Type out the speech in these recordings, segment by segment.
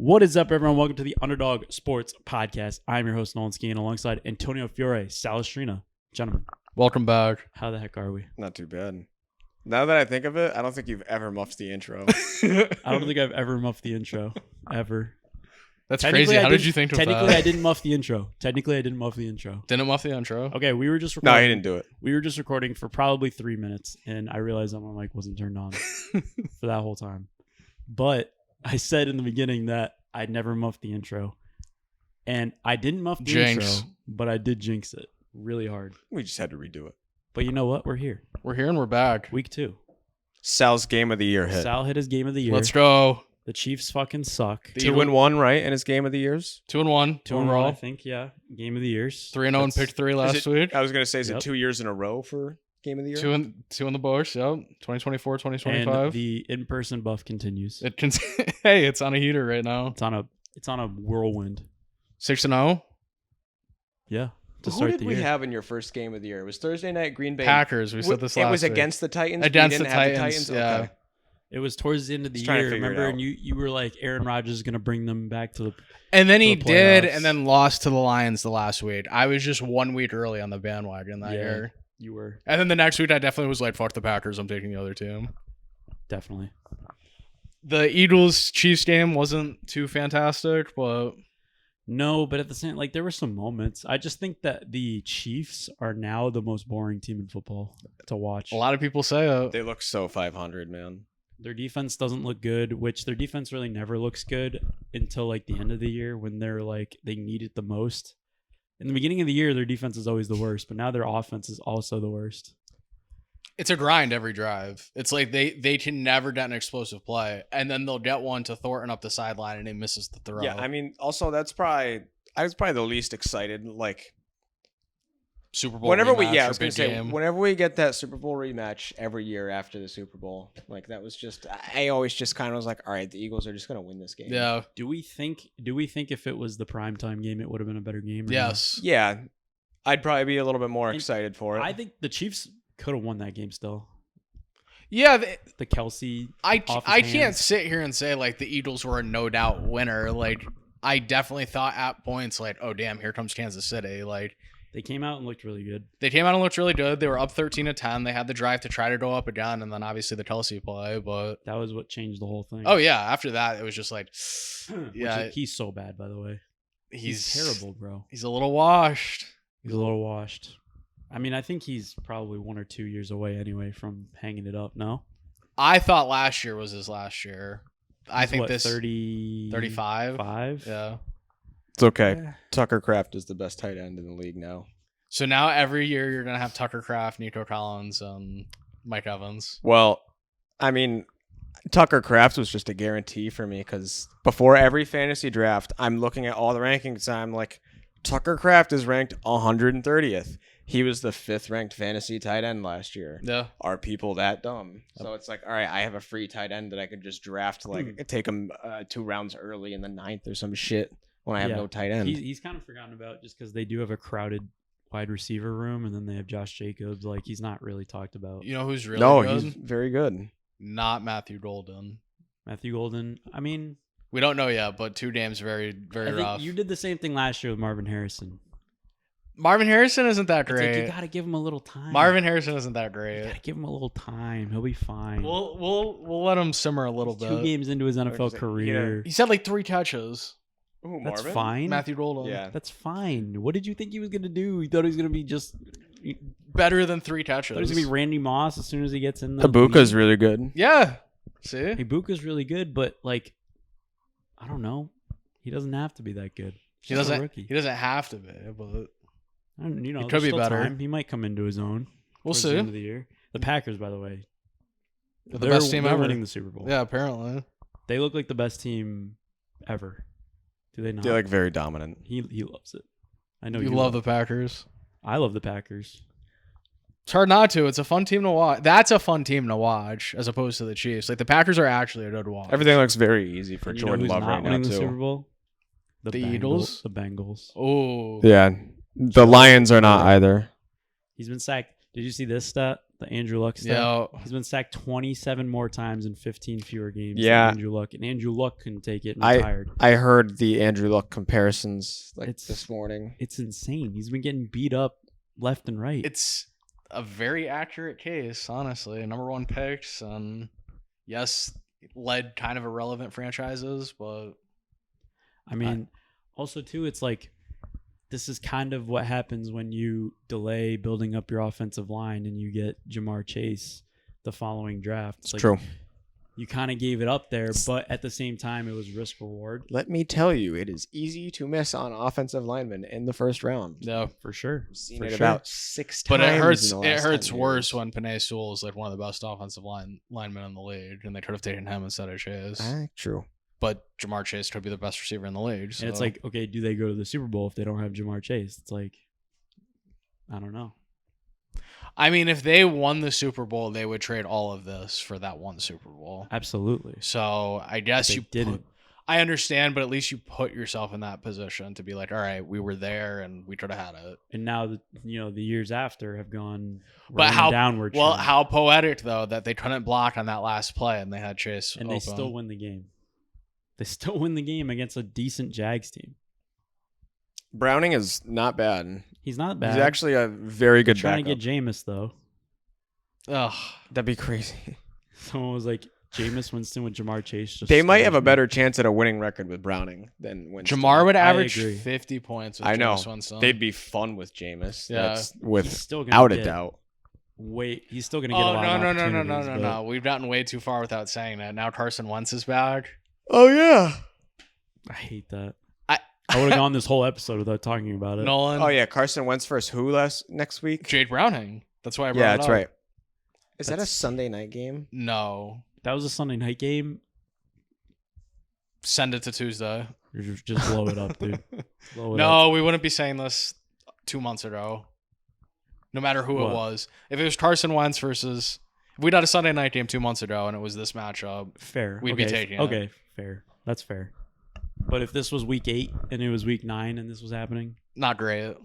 What is up, everyone? Welcome to the UnderDog Sports Podcast. I'm your host, Nolan Skeen, alongside Antonio Fiore, Salestrina. Gentlemen, welcome back. How the heck are we? Not too bad. Now that I think of it, I don't think you've ever muffed the intro. I don't think I've ever muffed the intro. Ever. That's crazy. How did you think of that? Technically, I didn't muff the intro. Didn't muff the intro? Okay, we were just recording. No, he didn't do it. We were just recording for probably 3 minutes, and I realized that my mic wasn't turned on for that whole time. But I said in the beginning that I'd never muffed the intro. And I didn't muff the intro, but I did jinx it really hard. We just had to redo it. But you know what? We're here. We're here and we're back. Week 2. Sal's game of the year hit. Sal hit his game of the year. Let's go. The Chiefs fucking suck. 2-1, right? In his game of the years? 2-1. 2-1, I think, yeah. Game of the years. 3-0 and picked 3 last week. I was going to say, is it 2 years in a row for game of the year? Two in the books, yep. 2024, 2025. And the in-person buff continues. Hey, it's on a heater right now. It's on a whirlwind. 6-0? Yeah. Who did we have in your first game of the year? It was Thursday night, Green Bay. Packers. We said this last week. It was against the Titans? Against the Titans, yeah. Okay. It was towards the end of the year, remember? And you were like, Aaron Rodgers is going to bring them back to the And then he did, and then lost to the Lions the last week. I was just 1 week early on the bandwagon that year. You were. And then the next week, I definitely was like, fuck the Packers. I'm taking the other team. Definitely. The Eagles-Chiefs game wasn't too fantastic, but... No, but at the same, like, there were some moments. I just think that the Chiefs are now the most boring team in football to watch. A lot of people say it. They look so 500, man. Their defense doesn't look good, which their defense really never looks good until, like, the end of the year when they're, like, they need it the most. In the beginning of the year, their defense is always the worst, but now their offense is also the worst. It's a grind every drive. It's like they can never get an explosive play, and then they'll get one to Thornton up the sideline, and he misses the throw. Yeah, I mean, also I was probably the least excited. Like Super Bowl. Whenever rematch, whenever we get that Super Bowl rematch every year after the Super Bowl, like that was just I always just kind of was like, all right, the Eagles are just gonna win this game. Yeah. Do we think if it was the primetime game, it would have been a better game? Yes. Not? Yeah, I'd probably be a little bit more excited for it. I think the Chiefs could have won that game still. Yeah, the Kelsey. I can't sit here and say like the Eagles were a no doubt winner. Like I definitely thought at points like, oh damn, here comes Kansas City. Like they came out and looked really good. They were up 13-10. They had the drive to try to go up again, and then obviously the Kelsey play. But that was what changed the whole thing. Oh yeah, after that it was just like, yeah, he's so bad. By the way, he's terrible, bro. He's a little washed. I mean, I think he's probably 1 or 2 years away anyway from hanging it up. No, I thought last year was his last year. I think this 35. Yeah, it's okay. Yeah. Tucker Kraft is the best tight end in the league now. So now every year you're gonna have Tucker Kraft, Nico Collins, and Mike Evans. Well, I mean, Tucker Kraft was just a guarantee for me because before every fantasy draft, I'm looking at all the rankings and I'm like, Tucker Kraft is ranked 130th. He was the 5th ranked fantasy tight end last year. Yeah. Are people that dumb? So it's like, all right, I have a free tight end that I could just draft, like take him 2 rounds early in the 9th or some shit when I have no tight end. He's kind of forgotten about just because they do have a crowded wide receiver room, and then they have Josh Jacobs. Like, he's not really talked about. You know who's really good? No, he's very good. Not Matthew Golden. I mean, we don't know yet, but 2 games very, very rough. You did the same thing last year with Marvin Harrison. Marvin Harrison isn't that great. Like, you got to give him a little time. Marvin Harrison isn't that great. You got to give him a little time. He'll be fine. We'll let him simmer a little bit. 2 games into his NFL career. He's had like 3 catches. Ooh, that's Marvin? fine. Matthew Golden. Yeah. That's fine. What did you think he was going to do? You thought he was going to be just better than 3 catches. Thought he was going to be Randy Moss as soon as he gets in the Ibuka's really good. Yeah. See? Ibuka's really good, but like, I don't know. He doesn't have to be that good. He doesn't have to be, but it could be better. Time. He might come into his own. We'll see. The end of the year. The Packers, by the way, they're the best team ever. Winning the Super Bowl. Yeah, apparently. They look like the best team ever. Do they not? They're like very dominant. He loves it. I know you love the Packers. I love the Packers. It's hard not to. It's a fun team to watch. That's a fun team to watch as opposed to the Chiefs. Like the Packers are actually a good watch. Everything looks very easy for Jordan Love right now too. The Super Bowl? The Eagles? The Bengals. Oh. Yeah. The Lions are not either. He's been sacked. Did you see this stat The Andrew Luck stat. Yeah. He's been sacked 27 more times in 15 fewer games Yeah. than Andrew Luck. And Andrew Luck couldn't take it and retired. I heard the Andrew Luck comparisons this morning. It's insane. He's been getting beat up left and right. It's a very accurate case, honestly. Number one picks, and yes, led kind of irrelevant franchises, but I mean, also too, it's like this is kind of what happens when you delay building up your offensive line and you get Jamar Chase the following draft. It's true. You kind of gave it up there, but at the same time, it was risk reward. Let me tell you, it is easy to miss on offensive linemen in the first round. yeah. For sure. I've seen For it sure. about 6 times. But it hurts. in the It last hurts 10 worse years. when Penei Sewell is like one of the best offensive linemen in the league, and they could have taken him instead of Chase. True. But Jamar Chase could be the best receiver in the league. So. And it's like, okay, do they go to the Super Bowl if they don't have Jamar Chase? It's like, I don't know. I mean, if they won the Super Bowl, they would trade all of this for that one Super Bowl. Absolutely. So I guess They you didn't. I understand, but at least you put yourself in that position to be like, all right, we were there and we could have had it. And now the years after have gone But right how downward. Well, trend. how poetic though that they couldn't block on that last play and they had Chase and open. they still win the game. They still win the game against a decent Jags team. Browning is not bad. He's not bad. He's actually a very good trying backup. to get Jameis though. Ugh. That'd be crazy. Someone was like, Jameis Winston with Jamar Chase. Just They might have a scares me. better chance at a winning record with Browning than Winston. Jamar would I average agree. 50 points with I know. Jameis Winston. They'd be fun with Jameis. Yeah. That's He's still gonna without a get doubt. he's still gonna get a lot of opportunities. but no. We've gotten way too far without saying that. Now Carson Wentz is back. Oh yeah. I hate that. I I would have gone this whole episode without talking about it. Nolan. Oh yeah. Carson Wentz versus who next week? Jade Browning. That's why I brought Yeah, it that's up. right. Is that a That's- Sunday night game? No. That was a Sunday night game. Send it to Tuesday. Or just blow it up, dude. Blow it up. No, we wouldn't be saying this 2 months ago. No matter who What? it was. If it was Carson Wentz versus... If we'd had a Sunday night game 2 months ago and it was this matchup, Fair. We'd be taking it. Okay, fair. That's fair. But if this was week 8 and it was week 9 and this was happening, not great.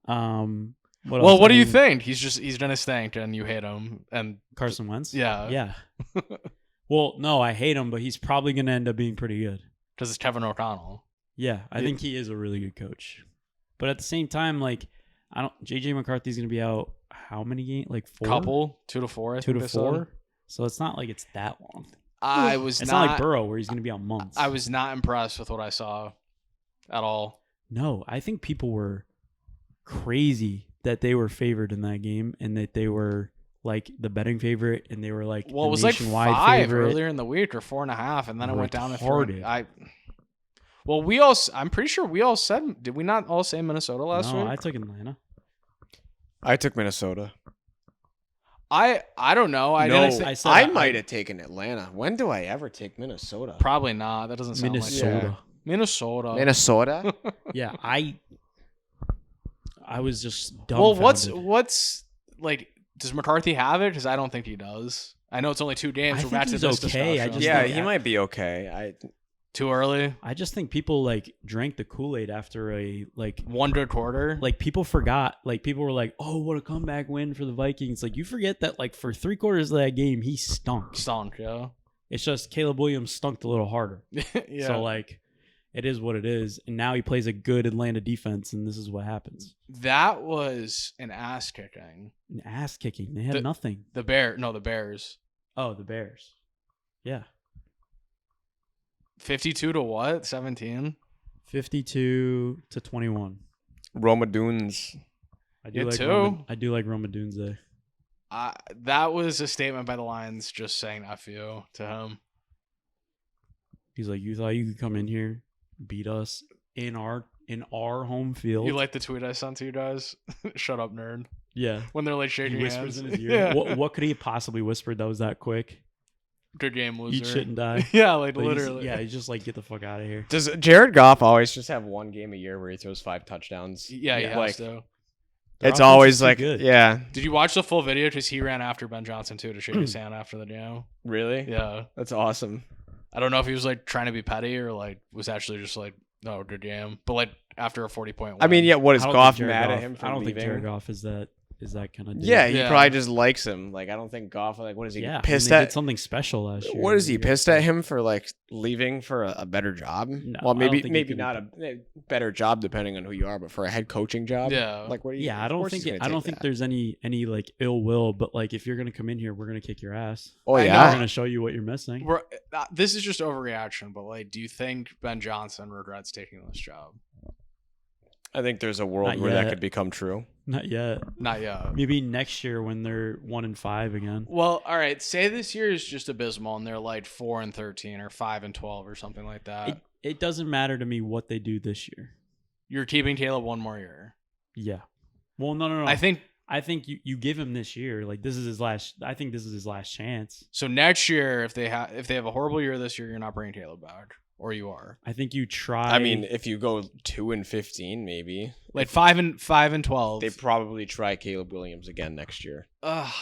what Well, else? what I do you mean, think? He's done his thing and you hate him. And Carson Wentz? yeah, Yeah. Well, no, I hate him, but he's probably going to end up being pretty good. because it's Kevin O'Connell. Yeah, I think he is a really good coach. But at the same time, like, JJ McCarthy's going to be out how many games? Like 4? Couple, 2 to 4. I 2 think to they said. 4. So it's not like it's that long. I was It's not. not like Burrow where he's going to be out months. I was not impressed with what I saw at all. No, I think people were crazy that they were favored in that game and that they were like the betting favorite and they were like Well, it the was like nationwide 5 favorite. earlier in the week or 4.5, and then it went down to 3. Retarded. I'm pretty sure we all said. Did we not all say Minnesota last No, week? I took Atlanta. I took Minnesota. I don't know. I No, didn't. I said I might have taken Atlanta. When do I ever take Minnesota? Probably not. That doesn't sound Minnesota. like Minnesota. Minnesota? Yeah, I was just Well, dumbfounded. what's like? Does McCarthy have it? Because I don't think he does. I know it's only 2 games. I We're think back to he's this okay. I discussion. just Yeah, think he I- might be okay. Too early. I just think people like drank the Kool-Aid after a like One good quarter. like people forgot. Like people were like, "Oh, what a comeback win for the Vikings!" Like you forget that like for 3/4 of that game he stunk. Stunk, yeah. It's just Caleb Williams stunk a little harder. Yeah. So like, it is what it is. And now he plays a good Atlanta defense, and this is what happens. That was an ass kicking. An ass kicking. They had nothing. The Bears. Oh, the Bears. Yeah. 52 to what? 17? 52-21. Roma Dunes. I do You like too? I do like Roma Dunze. That was a statement by the Lions just saying F you to him. He's like, you thought you could come in here, beat us in our home field. You like the tweet I sent to you guys? Shut up, nerd. yeah. When they're like He shaking whispers hands. in his ear. Yeah. What could he have possibly whispered that was that quick? Good game, loser. Eat shit and die. Yeah, like But he's- literally. yeah, he's just like, get the fuck out of here. Does Jared Goff always just have one game a year where he throws 5 touchdowns? Yeah, he Yeah. has Like, to. Their it's offense always is too like, good. yeah. Did you watch the full video? Because he ran after Ben Johnson too to shake his hand after the game. Really? Yeah. That's awesome. I don't know if he was like trying to be petty or like was actually just like, no, good game. But like after a 40-point win. I mean, yeah, what is I don't Goff think Jared mad at Goff- him for I don't think leaving? Jared Goff is that kind of dude. Yeah, he Yeah. probably just likes him. Like, I don't think Goff, like, what is he, Yeah, pissed they at? did something special last year. What is he, pissed at him for, like, leaving for a better job? No, Well, I don't think maybe he not a better job depending on who you are, but for a head coaching job? Yeah. Like, what do you Yeah, I don't think there's any like ill will, but like if you're gonna come in here, we're gonna kick your ass. Oh, I We're know. gonna show you what you're missing. This is just overreaction, but like, do you think Ben Johnson regrets taking this job? I think there's a world Not where that yet. could become true. Not yet. Not yet. Maybe next year when they're 1-5 again. Well, all right. Say this year is just abysmal, and they're like 4-13 or 5-12 or something like that. It doesn't matter to me what they do this year. You're keeping Taylor one more year. Yeah. Well, no. I think you give him this year. Like this is his last. I think this is his last chance. so. Next year, if they have a horrible year this year, you're not bringing Taylor back, or you are. I think you try. I mean, if you go 2-15, maybe. Like 5-12. They probably try Caleb Williams again next year. Ugh.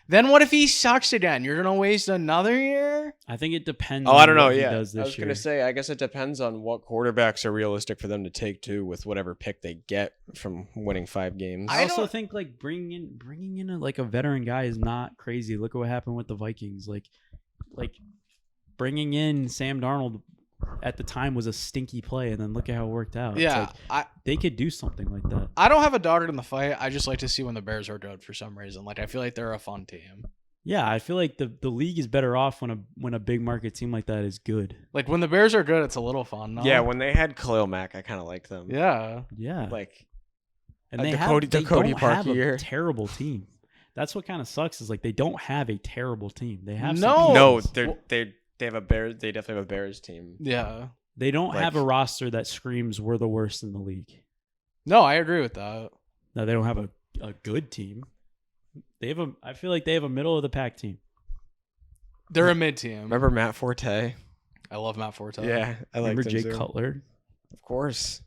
Then what if he sucks again? You're gonna waste another year. I think it depends. Oh, on I don't know. what he Yeah, does this I was year. gonna say. I guess it depends on what quarterbacks are realistic for them to take too, with whatever pick they get from winning 5 games. I I also don't- think like bringing in a veteran guy is not crazy. Look at what happened with the Vikings. Like bringing in Sam Darnold at the time was a stinky play, and then look at how it worked out. It's Yeah, like, they could do something like that. I don't have a dog in the fight. I just like to see when the Bears are good for some reason. Like I feel like they're a fun team. Yeah, I feel like the league is better off when a big market team like that is good. Like when the Bears are good, it's a little fun. No? Yeah, when they had Khalil Mack, I kind of liked them. yeah. Yeah, Like, and the they Cody don't Parkey have a year. terrible team. That's what kind of sucks is like they don't have a terrible team. They have No. some no, pieces. they have a Bears. They definitely have a Bears team. Yeah. They don't Like- have a roster that screams we're the worst in the league. No, I agree with that. No, they don't have a good team. I feel like they have a middle of the pack team. They're a mid team. Remember Matt Forte? I love Matt Forte. Yeah, I like Remember him Jay too. Cutler, Of course.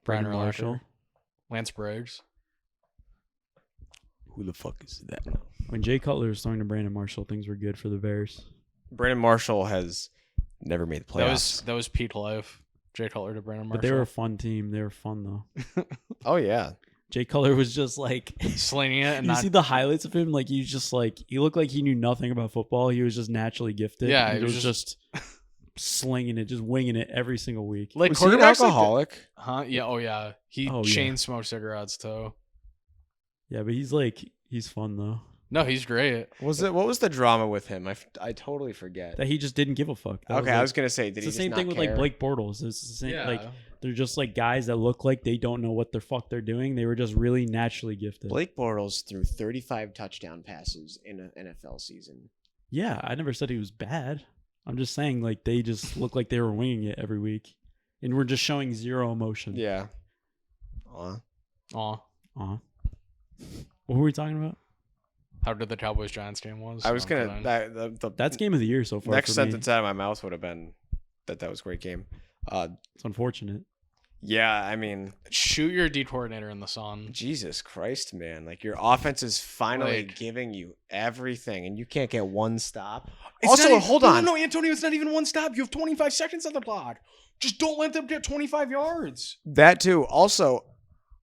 Brian Brandon Marshall. Marshall, Lance Briggs. Who the fuck is that? When Jay Cutler was throwing to Brandon Marshall, things were good for the Bears. Brandon Marshall has never made the playoffs. That was Pete Life. Jay Cutler to Brandon Marshall. But they were a fun team. They were fun though. Oh yeah. Jay Cutler was just like slinging it and you not. see the highlights of him, like he's just like he looked like he knew nothing about football. He was just naturally gifted. Yeah, and he he was was just slinging it, just winging it every single week. like Was he an quarterbacks like alcoholic? huh? Yeah. Oh yeah. He Oh, yeah. chain smoked cigarettes too. Yeah, but he's fun though. No, he's great. What was the drama with him? I totally forget. That he just didn't give a fuck. That Okay, I was gonna say, did it's he the just same not thing with care? like Blake Bortles. It's the same. Yeah. Like they're just like guys that look like they don't know what the fuck they're doing. They were just really naturally gifted. Blake Bortles threw 35 touchdown passes in an NFL season. Yeah, I never said he was bad. I'm just saying like they just look like they were winging it every week, and we're just showing zero emotion. Yeah. Aw. What were we talking about? How good the Cowboys Giants game was. I was No, I'm gonna kidding. That's game of the year so far. next for me. sentence out of my mouth would have been that was a great game. It's unfortunate. Yeah, I mean, Shoot your D coordinator in the sun. Jesus Christ, man! Like your offense is finally Like- giving you everything, and you can't get one stop. It's Also, not even- hold on. No, Antonio, it's not even one stop. You have 25 seconds on the clock. Just don't let them get 25 yards. That too. Also,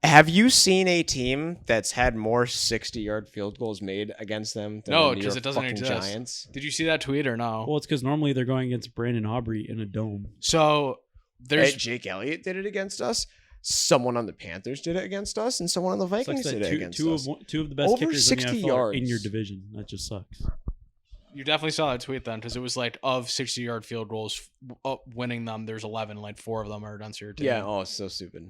have you seen a team that's had more 60-yard field goals made against them than No, the New 'cause York it doesn't fucking exist. Giants? Did you see that tweet or no? Well, it's because normally they're going against Brandon Aubrey in a dome. So there's Hey, Jake Elliott did it against us. Someone on the Panthers did it against us, and someone on the Sucks Vikings that did it against two us. of the best Over kickers in the 60 NFL are in yards. your division. That just sucks. you definitely saw that tweet then because it was like of 60-yard field goals, winning them. There's 11, like 4 of them are against your team. Yeah. Oh, it's so stupid.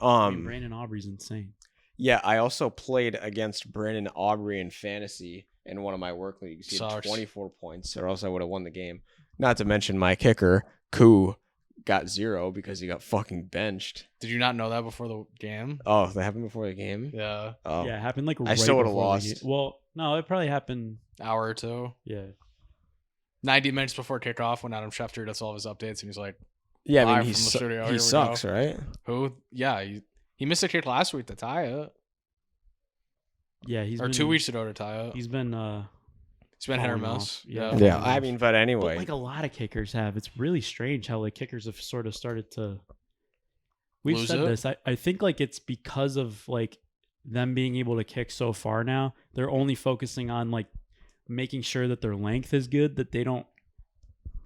I mean, Brandon Aubrey's insane. Yeah, I also played against Brandon Aubrey in fantasy in one of my work leagues. He had Sucks. 24 points, or else I would have won the game. Not to mention my kicker, Koo, got 0 because he got fucking benched. Did you not know that before the game? Oh, that happened before the game? Yeah, Oh. Yeah, it happened like I right still would've before the lost. game. Well, no, it probably happened. hour or two. Yeah, 90 minutes before kickoff when Adam Schefter does all of his updates and he's like, Yeah, I Live mean, from the studio, here he we sucks, go. right? who? Yeah, he missed a kick last week to tie it. yeah. He's Or been, 2 weeks ago to tie it. He's been It's been hit or falling miss. off. Yeah. Yeah, I mean, but But anyway. like a lot of kickers have. It's really strange how like kickers have sort of started to. We've Lose said it? this. I think like it's because of like them being able to kick so far now, they're only focusing on like making sure that their length is good, that they don't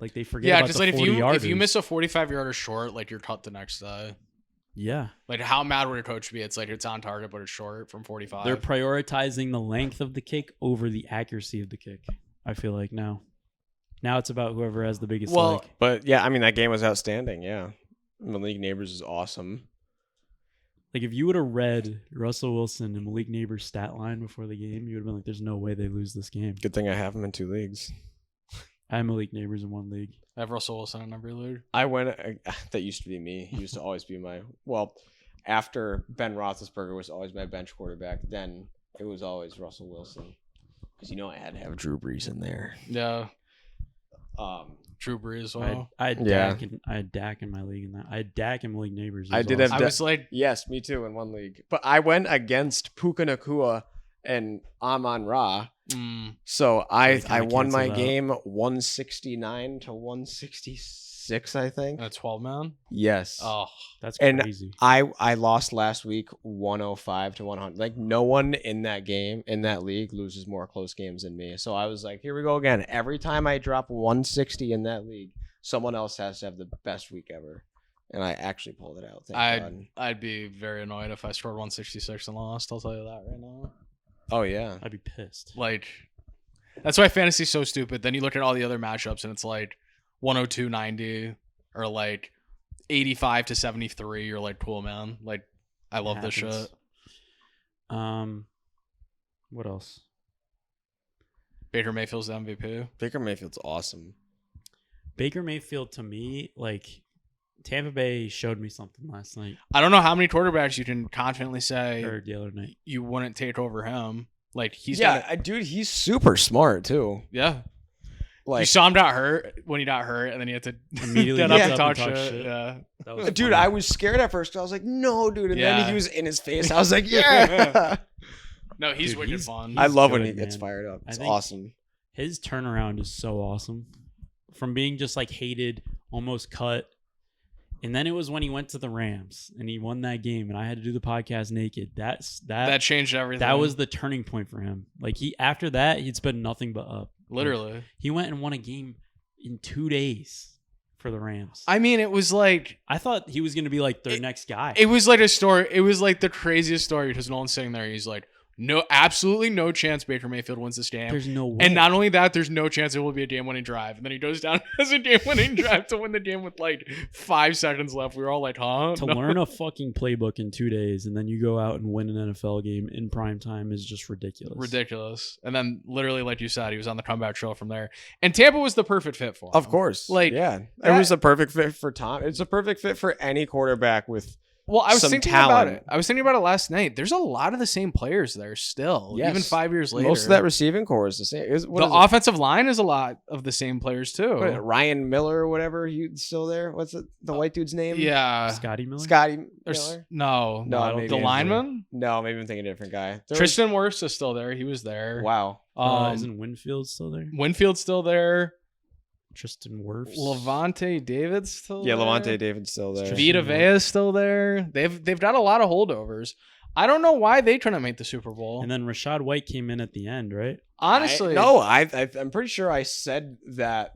like they forget about the 40 yarders. if you miss a 45-yarder short, like you're cut the next day. Yeah. Like how mad would a coach be? It's like it's on target, but it's short from 45. They're prioritizing the length of the kick over the accuracy of the kick. I feel like now it's about whoever has the biggest leg. But yeah, I mean, that game was outstanding. Yeah. Malik Neighbors is awesome. Like if you would have read Russell Wilson and Malik Neighbors' stat line before the game, you would have been like, "There's no way they lose this game." Good thing I have him in 2 leagues. I have Malik Neighbors in 1 league. I have Russell Wilson in every league. I went. That used to be me. He used to always be my. Well, after Ben Roethlisberger was always my bench quarterback, then it was always Russell Wilson. Because I had to have Drew Brees in there. Yeah. Drew Brees as well. I had Dak in my league in that. I had Dak and Malik Neighbors. I did awesome. have. I was like, yes, me too in 1 league. But I went against Puka Nacua and Amon Ra. So I won my game 169 to 166, I think. a 12-man? Yes. Oh, That's and crazy. I lost last week 105 to 100. Like no one in that game, in that league, loses more close games than me. So I was like, here we go again. Every time I drop 160 in that league, someone else has to have the best week ever. And I actually pulled it out. Thank God. I'd be very annoyed if I scored 166 and lost. I'll tell you that right now. Oh, yeah. I'd be pissed. Like, that's why fantasy's so stupid. Then you look at all the other matchups and it's like 102-90 or like 85 to 73. You're like, cool, man. Like, I love this shit. What else? Baker Mayfield's the MVP. Baker Mayfield's awesome. Baker Mayfield, to me, like, Tampa Bay showed me something last night. I don't know how many quarterbacks you can confidently say Or the other night. you wouldn't take over him. Like, he's dude, he's super smart, too. Yeah. Like, you saw him got hurt when he got hurt, and then he had to Immediately get gets up and up talk and talk shit. shit. Yeah. That was dude, funny. I was scared at first. I was like, no, dude. And Yeah. then he was in his face. I was like, yeah. No, he's Dude, wicked he's- fun. I love when good, he gets man. fired up. It's think- awesome. His turnaround is so awesome. From being just like hated, almost cut. And then it was when he went to the Rams and he won that game and I had to do the podcast naked. that changed everything. That was the turning point for him. Like after that, it's been nothing but up. literally. Like, he went and won a game in 2 days for the Rams. I mean, it was like I thought he was going to be like their next guy. it was like a story. It was like the craziest story because Nolan's sitting there. He's like, no, absolutely no chance Baker Mayfield wins this game. There's no way. And not only that, there's no chance it will be a game-winning drive. And then he goes down as a game-winning drive to win the game with like 5 seconds left. We were all like, huh? To learn a fucking playbook in 2 days and then you go out and win an NFL game in prime time is just ridiculous. Ridiculous. And then literally, like you said, he was on the comeback trail from there. And Tampa was the perfect fit for him. Of course. Like, yeah. It that- was a perfect fit for Tom. It's a perfect fit for any quarterback with Well, I was some thinking talent. about it. I was thinking about it last night. There's a lot of the same players there still, Yes. even 5 years later. most of that receiving core is the same. The offensive line is a lot of the same players too. Ryan Miller or whatever, he's still there. What's it? The white dude's name? Yeah. Scotty Miller? Scotty There's- Miller? No. No, I don't maybe The think lineman? No, maybe I'm thinking a different guy. There Tristan Wirfs is still there. He was there. was- wow. Isn't Winfield still there? Winfield's still there. Tristan Wirfs? Levante David's still Yeah, there. Levante David's still there. Tristan Vita Vea's still there. They've got a lot of holdovers. I don't know why they couldn't make the Super Bowl. And then Rashad White came in at the end, right? Honestly, I'm pretty sure I said that.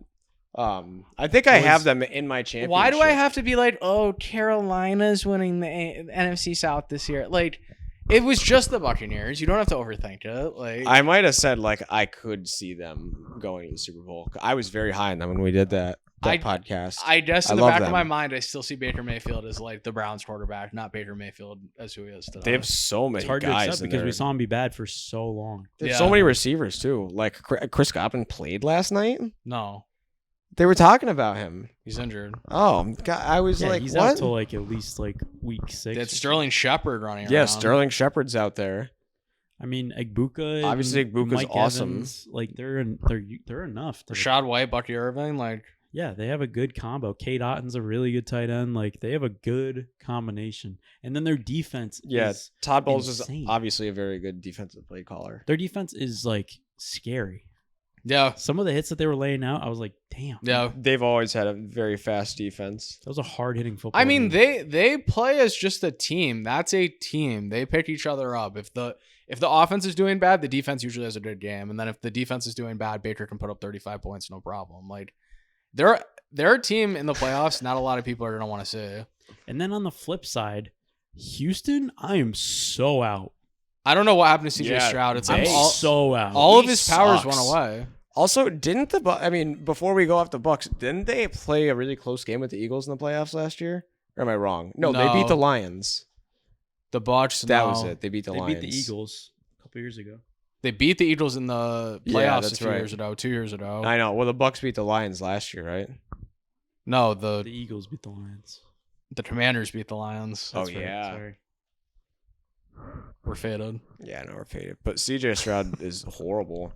I think I have them in my championship. why do I have to be like, oh, Carolina's winning the NFC South this year? Like, it was just the Buccaneers. You don't have to overthink it. Like, I might have said like I could see them going to the Super Bowl. I was very high on them when we did that podcast. I guess in I the love back of them. my mind, I still see Baker Mayfield as like the Browns quarterback, not Baker Mayfield as who he is today. They have so many It's hard to guys accept in because there. we saw him be bad for so long. There's Yeah. so many receivers too. Like Chris Godwin played last night. No, They were talking about him. he's injured. Oh, God, I was Yeah, like, he's what? out till like at least like week 6. It's Sterling Shepard running around. Yeah, Sterling Shepard's out there. I mean, Egbuka. and Obviously, Egbuka's Mike awesome. Evans, like they're enough. Rashad White, Bucky Irving, like Yeah, they have a good combo. Kate Otton's a really good tight end. Like they have a good combination, and then their defense. Yeah, is Todd Bowles insane. is obviously a very good defensive play caller. Their defense is like scary. Yeah. Some of the hits that they were laying out, I was like, damn. Yeah. They've always had a very fast defense. That was a hard-hitting football I mean, game. they play as just a team. That's a team. They pick each other up. If the offense is doing bad, the defense usually has a good game. And then if the defense is doing bad, Baker can put up 35 points, no problem. Like, they're a team in the playoffs not a lot of people are going to want to see. And then on the flip side, Houston, I am so out. I don't know what happened to CJ Yeah, Stroud. It's I'm like so out. all of He his powers sucks. went away. Also, didn't before we go off the Bucks, didn't they play a really close game with the Eagles in the playoffs last year? Or am I wrong? No, they beat the Lions. The Bucks. That was it. They beat the They Lions. beat the Eagles a couple years ago. They beat the Eagles in the Yeah, playoffs that's a few right. years ago, 2 years ago. I know. Well, the Bucks beat the Lions last year, right? No, The the Eagles beat the Lions. Commanders beat the Lions. Oh, That's right, yeah. sorry. We're faded. Yeah, no, we're faded. But CJ Stroud is horrible.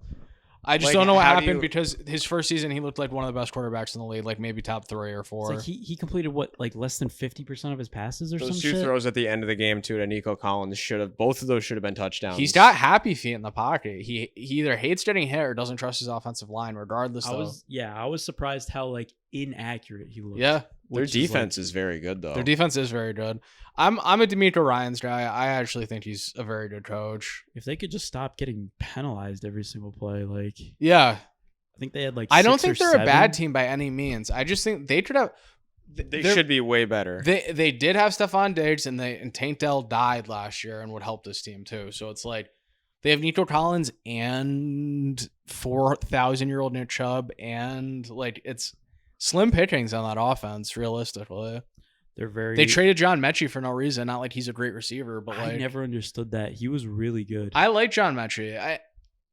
I just Like, don't know what how do happened you- because his first season he looked like one of the best quarterbacks in the league, like maybe top 3 or 4. It's like he completed less than 50% of his passes or Those some two shit. throws at the end of the game too to Nico Collins both of those should have been touchdowns. He's got happy feet in the pocket. He either hates getting hit or doesn't trust his offensive line, regardless. I was surprised how inaccurate he looked. Yeah, Their which defense is very good though. their defense is very good. I'm a D'Amico Ryans guy. I actually think he's a very good coach. If they could just stop getting penalized every single play, Yeah, I think they had I don't 6 think or they're 7. a bad team by any means. I just think they could have. They should be way better. They did have Stephon Diggs and Tank Dell died last year and would help this team too. So it's like they have Nico Collins and 4,000-year-old Nick Chubb and it's slim pickings on that offense. Realistically, They traded John Mechie for no reason. Not like he's a great receiver, but I never understood that. He was really good. I like John Mechie.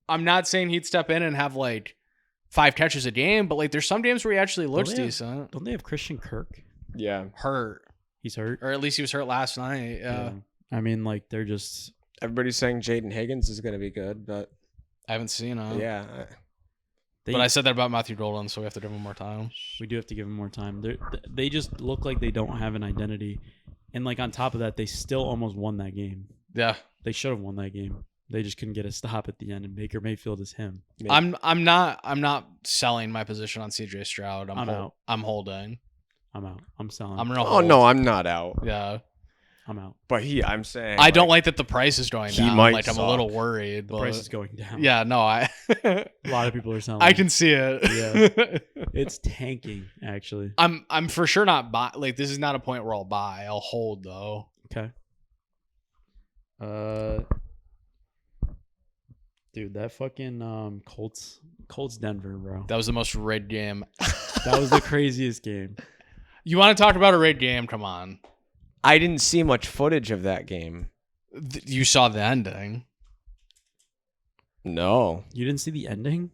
I'm not saying he'd step in and have 5 catches a game, but there's some games where he actually looks decent. Don't they have Christian Kirk? Yeah. Hurt, He's hurt. or at least he was hurt last night. Yeah. I mean, they're just. Everybody's saying Jaden Higgins is going to be good, but I haven't seen him. yeah. But I said that about Matthew Golden, so we have to give him more time. We do have to give him more time. They just look like they don't have an identity, and on top of that, they still almost won that game. Yeah. They should have won that game. They just couldn't get a stop at the end, and Baker Mayfield is him. I'm not selling my position on CJ Stroud. I'm out. I'm holding. I'm out. I'm selling. I'm gonna Oh hold. no, I'm not out. Yeah. I'm out. But I'm saying I don't like that the price is going he down. might I'm a little worried. The But price is going down. yeah, no, A lot of people are selling. I can see it. Yeah. It's tanking, actually. I'm for sure not buy. This is not a point where I'll buy. I'll hold though. Okay. Dude, that fucking Colts Denver, bro. That was the most rigged game. That was the craziest game. You want to talk about a rigged game? Come on. I didn't see much footage of that game. You saw the ending. No. You didn't see the ending?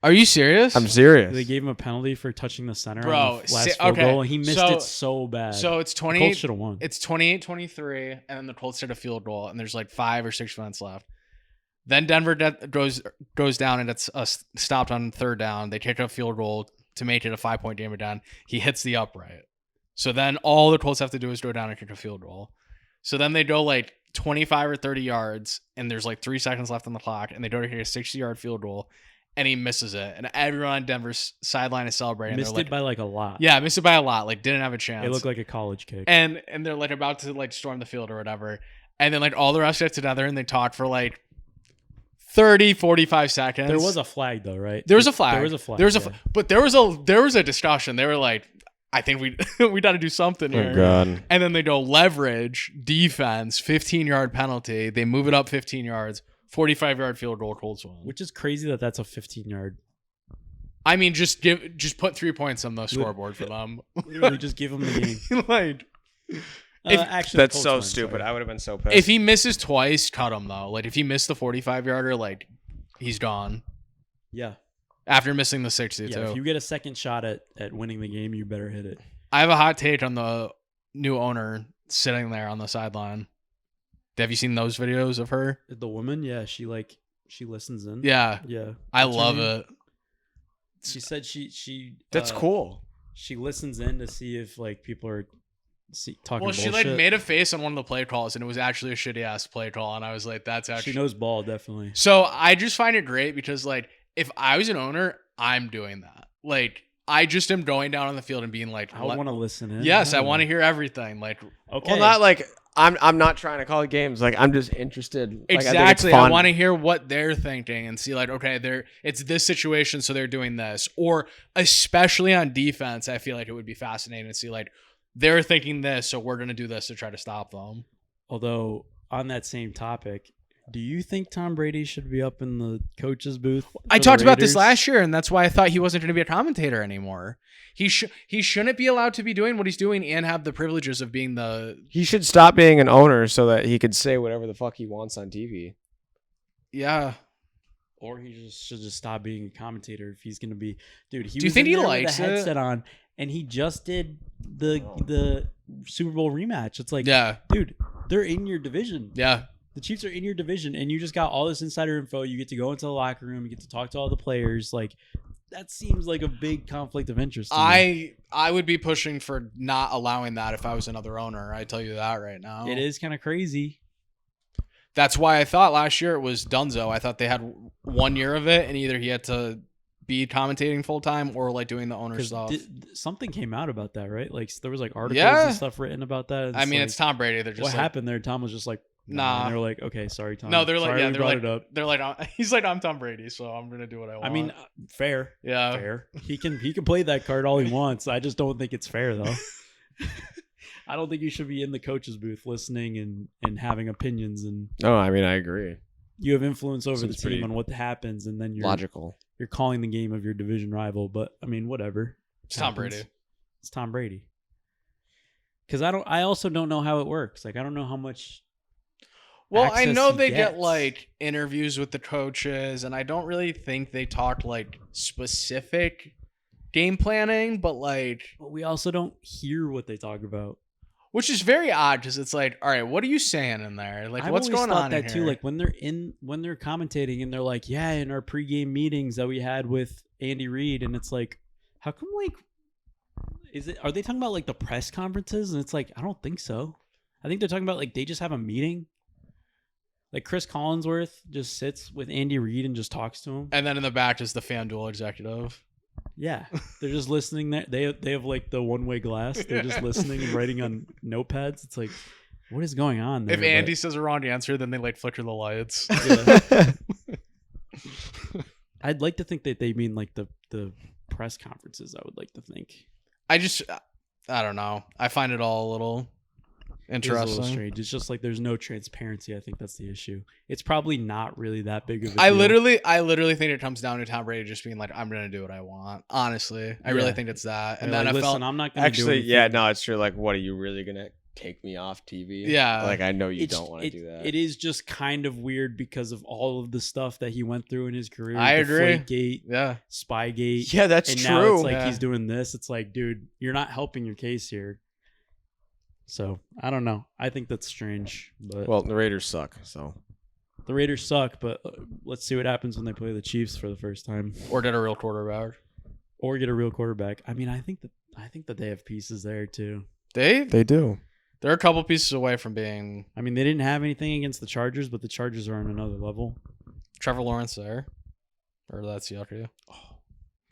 Are you serious? I'm serious. They gave him a penalty for touching the center Bro, on the last see- field okay, goal, and he missed so- it so bad. So it's The 28. Colts should have won. It's 28-23, and then the Colts hit a field goal, and there's 5 or 6 minutes left. Then Denver goes down, and it's stopped on 3rd down. They kick a field goal to make it a 5-point game down. He hits the upright. So then all the Colts have to do is go down and kick a field goal. So then they go 25 or 30 yards, and there's 3 seconds left on the clock, and they go to kick a 60-yard field goal, and he misses it. And everyone on Denver's sideline is celebrating. Missed it by a lot. Yeah, missed it by a lot. Didn't have a chance. It looked like a college kick. And they're about to storm the field or whatever. And then all the rest get together and they talk for 30, 45 seconds. There was a flag though, right? There was a flag. There was a flag. But there was a discussion. They were I think we got to do something here. Oh god. And then they go leverage, defense, 15-yard penalty. They move it up 15 yards, 45-yard field goal, Colts win. Which is crazy that's a 15-yard. I mean, just put 3 points on the scoreboard for them. Literally just give them the game. Actually, That's Colts so win, stupid. sorry. I would have been so pissed. If he misses twice, cut him though. If he missed the 45-yarder, he's gone. Yeah. After missing the 60 Yeah. too. If you get a second shot at winning the game, you better hit it. I have a hot take on the new owner sitting there on the sideline. Have you seen those videos of her? The woman, yeah, she listens in. Yeah, Yeah. I What's her love name? it. She said she That's cool. She listens in to see if people are talking Well, bullshit. she made a face on one of the play calls, and it was actually a shitty ass play call, and I was like, "That's actually." She knows ball, definitely. So I just find it great because if I was an owner, I'm doing that. Like, I just am going down on the field and being like, I want to listen in. yes, I want to hear everything. Like, Okay. Well, not like I'm not trying to call games. Like, I'm just interested. Like, exactly. I I think want to hear what they're thinking and see, like, okay, it's this situation, so they're doing this. Or especially on defense, I feel like it would be fascinating to see, like, they're thinking this, so we're going to do this to try to stop them. Although, on that same topic, do you think Tom Brady should be up in the coach's booth? I talked about this last year, and that's why I thought he wasn't going to be a commentator anymore. He shouldn't be allowed to be doing what he's doing and have the privileges of being the... he should stop being an owner so that he could say whatever the fuck he wants on TV. Yeah. Or he should just stop being a commentator if he's going to be... Dude, Do you think he likes the headset on, and he just did the Super Bowl rematch. It's like, Yeah. dude, they're in your division. Yeah. The Chiefs are in your division, and you just got all this insider info. You get to go into the locker room. You get to talk to all the players. Like, that seems like a big conflict of interest to me. I would be pushing for not allowing that if I was another owner. I tell you that right now. It is kind of crazy. That's why I thought last year it was Dunzo. I thought they had 1 year of it, and either he had to be commentating full time or like doing the owner stuff. Something came out about that, right? Like, there was like articles Yeah. and stuff written about that. I mean, like, it's Tom Brady. They're just what like, happened there? Tom was just like, Nah. And they're like, okay, sorry, Tom. No, they're like, sorry yeah, we they're brought like, it up. they're like, he's like, I'm Tom Brady, so I'm gonna do what I want. I mean, fair. yeah, Fair. He can play that card all he wants. I just don't think it's fair though. I don't think you should be in the coach's booth listening and having opinions, and No, I mean, I agree. you have influence over Seems the pretty team on what happens, and then you're Logical. You're calling the game of your division rival. But I mean, whatever. it's Tom Brady. It's Tom Brady. Because I also don't know how it works. Like, I don't know how much. Well, I access know he they get gets. like interviews with the coaches, and I don't really think they talk like specific game planning, but like, But we also don't hear what they talk about. which is very odd because it's like, all right, what are you saying in there? Like, I've what's always going thought on that in too. here? Like when they're commentating and they're like, yeah, in our pregame meetings that we had with Andy Reid, and it's like, how come like, are they talking about like the press conferences? And it's like, I don't think so. I think they're talking about like they just have a meeting. Like Chris Collinsworth just sits with Andy Reid and just talks to him. And then in the back is the FanDuel executive. Yeah, they're just listening there. They have like the one-way glass. They're just listening and writing on notepads. It's like, what is going on there? If Andy says a wrong answer, then they like flicker the lights. Yeah. I'd like to think that they mean like the press conferences. I would like to think. I don't know. I find it all a little It's a little interesting. strange. It's just like there's no transparency. I think that's the issue. It's probably not really that big of a I deal. literally think it comes down to Tom Brady just being like, I'm gonna do what I want. Honestly, I really Yeah. think it's that. And They're then like, I listen, felt I'm not going to do Actually, anything. yeah, no, it's true. Like, what are you really gonna take me off TV? Yeah. Like, I know you It's- don't want to do that. It is just kind of weird because of all of the stuff that he went through in his career. I agree. Deflategate, yeah. Spygate. Yeah, that's and true. now it's like Yeah. he's doing this. It's like, dude, you're not helping your case here. So I don't know. I think that's strange. But Well, the Raiders suck. So the Raiders suck. But let's see what happens when they play the Chiefs for the first time, Or get a real quarterback. or get a real quarterback. I mean, I think that they have pieces there too. They're do. a couple pieces away from being I mean, they didn't have anything against the Chargers, but the Chargers are on another level. Trevor Lawrence there. Or that's yucky.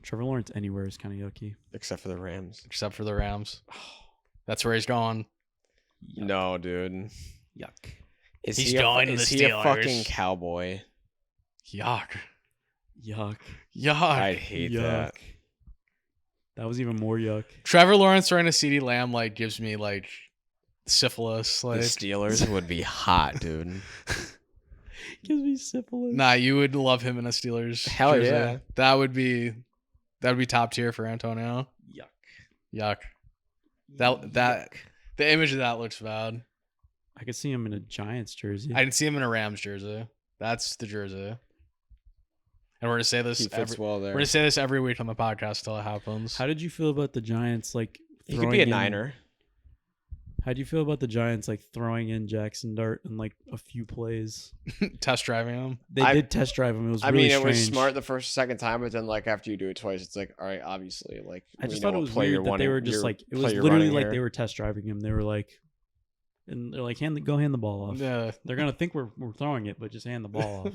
Trevor Lawrence anywhere is kind of yucky. Except for the Rams. Except for the Rams. That's where he's going. Yuck. No, dude. Yuck. Is He's he going to is the he a Steelers. fucking cowboy? Yuck. Yuck. Yuck. I hate that. That was even more yuck. Trevor Lawrence wearing a CeeDee Lamb like gives me like syphilis. The Like Steelers would be hot, dude. Gives me syphilis. nah, you would love him in a Steelers. Hell jersey. yeah. That would be top tier for Antonio. Yuck. Yuck. That the image of that looks bad. I could see him in a Giants jersey. I didn't see him in a Rams jersey. That's the jersey. And we're gonna say this. He fits well We're there. gonna say this every week on the podcast till it happens. How did you feel about the Giants? Like He could be a throwing in- Niner. How do you feel about the Giants like throwing in Jackson Dart in like a few plays? Test driving him. They did test drive him. It was I really mean, it strange. was smart the second time, but then like after you do it twice, it's like, all right, obviously, like I just we thought know it what was play weird you're that they wanting- were just your like it play was you're literally running like here. they were test driving him. They were like, and they're like, go hand the ball off. Yeah. They're gonna think we're throwing it, but just hand the ball off.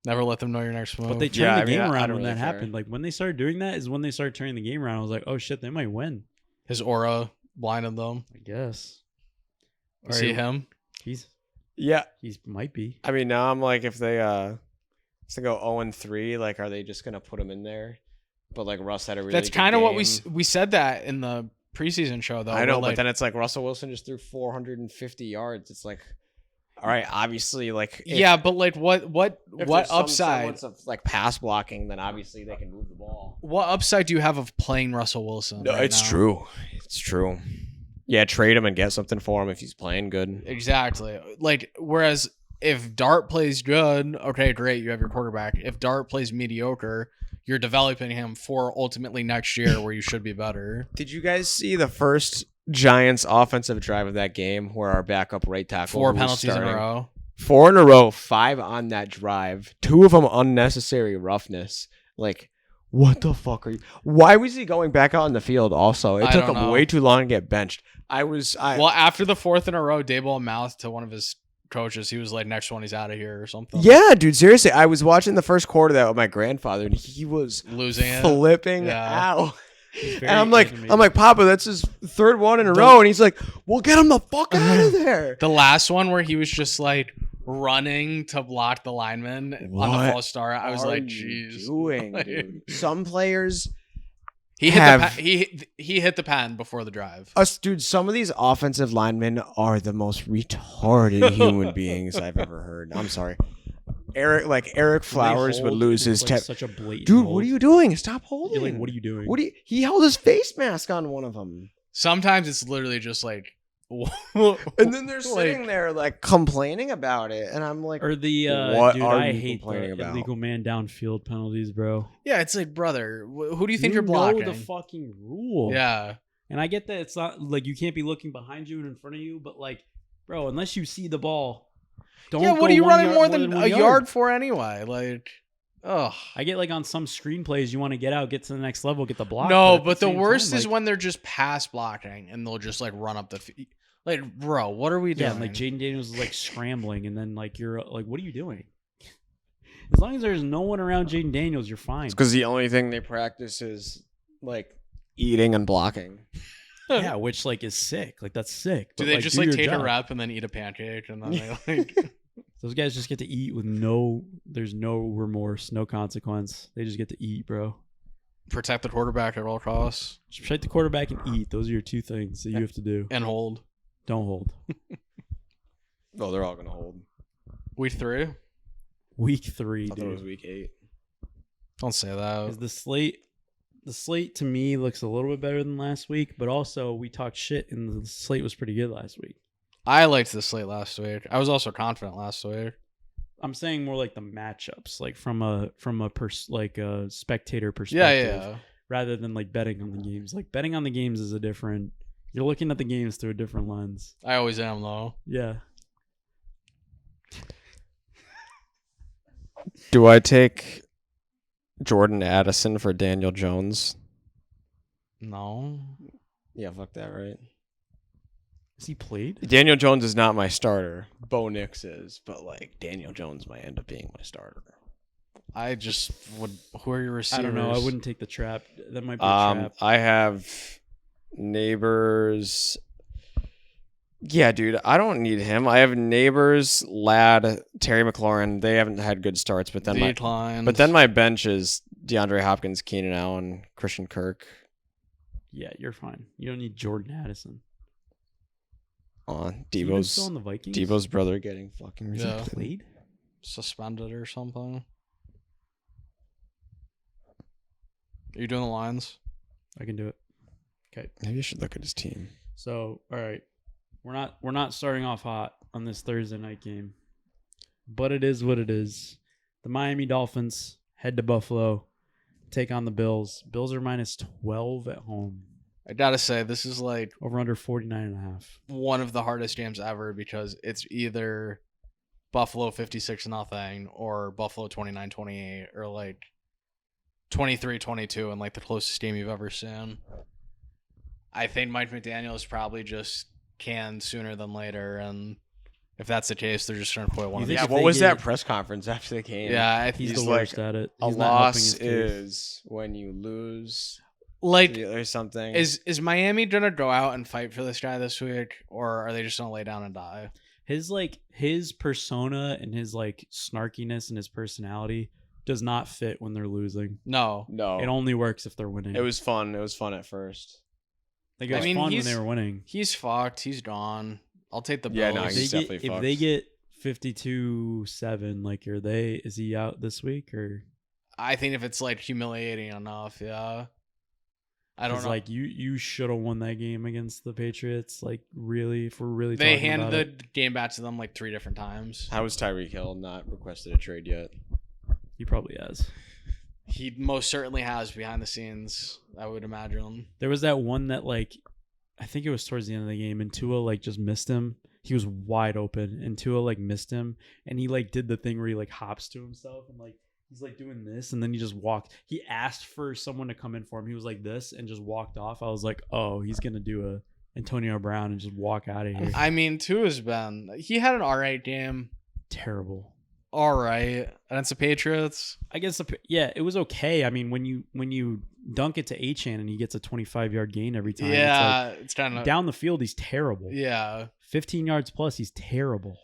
Never let them know your next move. But they turned Yeah, the I mean, game I around don't when really that care. happened. Like when they started doing that is when they started turning the game around. I was like, oh shit, they might win. His aura blinded them. I guess. You see him? He's Yeah. might be. I mean, now I'm like, if they go 0-3, like, are they just gonna put him in there? But like Russ had a really That's good kind of what game. we said that in the preseason show, though. I know, but but then it's like Russell Wilson just threw 450 yards. It's like, all right, obviously, like yeah, but like what if there's some upside? semblance of like pass blocking, then obviously they can move the ball. What upside do you have of playing Russell Wilson? No, right it's now? true. It's true. Yeah, trade him and get something for him if he's playing good. Exactly. Like, whereas if Dart plays good, okay, great, you have your quarterback. If Dart plays mediocre, you're developing him for ultimately next year where you should be better. Did you guys see the first Giants offensive drive of that game where our backup right tackle 4 who was penalties in a starting- row. 4 in a row, 5 on that drive. 2 of them unnecessary roughness. Like, what the fuck are you? Why was he going back out on the field also? It I took don't him know. way too long to get benched. Well, after the 4th in a row, Daboll mouthed to one of his coaches. He was like, next one, he's out of here or something. Yeah, dude, seriously. I was watching the first quarter of that with my grandfather, and he was Losing it. flipping Yeah. out. He's And very I'm animated. like, Papa, that's his 3rd one in a row. And he's like, well, get him the fuck out of there. The last one where he was just like running to block the lineman on What the false start, I was are like, you jeez. doing, dude? Some players, He hit have- he hit the pen before the drive. dude, some of these offensive linemen are the most retarded human beings I've ever heard. I'm sorry. Eric When they Flowers would hold, lose it's his like tep. such a blatant Dude, hold. what are you doing? Stop holding. You're like, what are you doing? He held his face mask on one of them. Sometimes it's literally just like, And then they're sitting there like complaining about it. And I'm like, Or the What dude, are I you hate complaining the about? illegal man downfield penalties, bro. yeah, it's like, brother, who do you think you you're blocking? know the fucking rule. Yeah, And I get that it's not like you can't be looking behind you and in front of you, but like, bro, unless you see the ball, don't. yeah. What go are you 1 running yard- more than 1 a yard for anyway? Like, ugh. I get like on some screenplays, you want to get out, get to the next level, get the block. No, at but the same worst time, is like, when they're just pass blocking and they'll just like run up the field. Like, bro, what are we doing? yeah, and, like Jaden Daniels is like scrambling, and then like you're like, what are you doing? As long as there's no one around Jaden Daniels, you're fine. because the only thing they practice is like eating and blocking. Yeah, which like is sick. Like that's sick. do But, they just like your take a job. rep and then eat a pancake and then they like? Those guys just get to eat with there's no remorse, no consequence. They just get to eat, bro. Protect the quarterback at all costs Just protect the quarterback and eat. Those are your 2 things that you have to do. and hold. Don't hold. Oh, they're all gonna hold. Week 3? Week 3, I thought it was dude. week 8. Don't say that. Because the slate to me looks a little bit better than last week, but also we talked shit and the slate was pretty good last week. I liked the slate last week. I was also confident last week. I'm saying more like the matchups, like from a spectator Yeah, perspective, yeah. rather than like betting on the games. Like betting on the games is a different. You're looking at the games through a different lens. I always am though. Yeah. Do I take Jordan Addison for Daniel Jones? No. Yeah, fuck that, right? Has he played? Daniel Jones is not my starter. Bo Nix is, but like Daniel Jones might end up being my starter. I just would. Who are your receivers? I don't know. I wouldn't take the trap. That might be a trap. I have Neighbors. Yeah, dude, I don't need him. I have Neighbors, Ladd, Terry McLaurin. They haven't had good starts, but then my bench is DeAndre Hopkins, Keenan Allen, Christian Kirk. Yeah, you're fine. You don't need Jordan Addison. Debo's still on the Vikings. Debo's brother getting fucking Yeah. rejected. Played. suspended or something. Are you doing the lines? I can do it. Okay. Maybe you should look at his team. So, all right. We're not starting off hot on this Thursday night game. But it is what it is. The Miami Dolphins head to Buffalo, take on the Bills. Bills are minus 12 at home. I gotta say, this is like Over under 49.5. one of the hardest games ever because it's either Buffalo 56-0 or Buffalo 29-28 or like 23-22 and like the closest game you've ever seen. I think Mike McDaniels probably just canned sooner than later, and If that's the case, they're just going to quit one You of think these. Yeah, if what they was that get- press conference after the game? Yeah, He's He's the like, worst at it. A He's not helping loss his case. is when you lose like, or something. is Miami going to go out and fight for this guy this week, or are they just going to lay down and die? His persona and his like snarkiness and his personality does not fit when they're losing. No. No. It only works if they're winning. It was fun. It was fun at first. Like it was fun when they were winning. He's fucked. He's gone. I'll take the Bills. Yeah, no, If he's they definitely get, if fucked. they get 52-7, like is he out this week or? I think if it's like humiliating enough, yeah. I don't know. Like you should have won that game against the Patriots. Like really, if we're really They talking handed about the game back to them like 3 different times. How is Tyreek Hill not requested a trade yet? he probably has. He most certainly has behind the scenes, I would imagine. There was that one that like, I think it was towards the end of the game, and Tua like just missed him. He was wide open, and Tua like missed him, and he like did the thing where he like hops to himself and like he's like doing this, and then he just walked. He asked for someone to come in for him. He was like this and just walked off. I was like, oh, he's gonna do a Antonio Brown and just walk out of here. I mean, Tua's he had an alright game. Terrible. Alright. And it's the Patriots. I guess it was okay. I mean, when you dunk it to Achane and he gets a 25-yard gain every time. Yeah, it's it's kind like, of down the field he's terrible. Yeah. 15 yards plus, he's terrible.